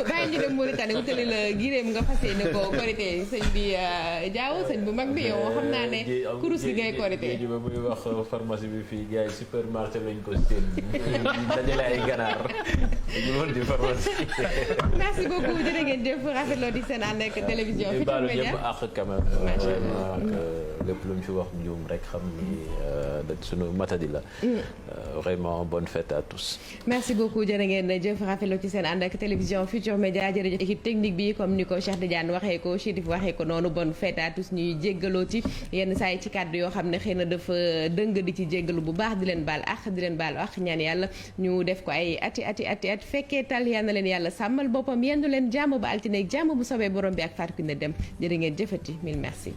bàyyi ñu dem Mauritanie wutali la gëléem nga fas yéene ko korité sëñ bi Diaw sëñ bu mag bi yow xam naa ne kurus gi ngay korité. ba muy wax pharmacie bi fii gars yi supermarché lañ ko seen dajale ay ganaar ñu mën di pharmacie. merci beaucoup jërë ngeen jëf rafetloo di seen ànd ak télévision Futurs Médias ñëpp ak quand même vraiment lépp lu ñu fi wax njuum rek xam ni sunu matadi la. Vraiment bonne fête à tous. merci beaucoup jërë ngeen jëf rafetloo ci seen ànd ak télévision Futurs Médias jërëjëf équipe technique bi comme ni ko Cheikh Tidiane waxee ko Chérif waxee ko noonu bonne fête à tous ñuy jéggaloo ci yenn saa yi ci kàddu yoo xam ne xëy na dafa dëng di ci jéggalu bu baax di leen baal ak ñaan yàlla ñu def ko ay ati fekkee tal yal na leen yàlla sàmmal boppam yendu leen jàmm ba altine ak jàmm bu sobee borom bi ak Fatou Kiné Deme jërë ngeen jëfati mille merci.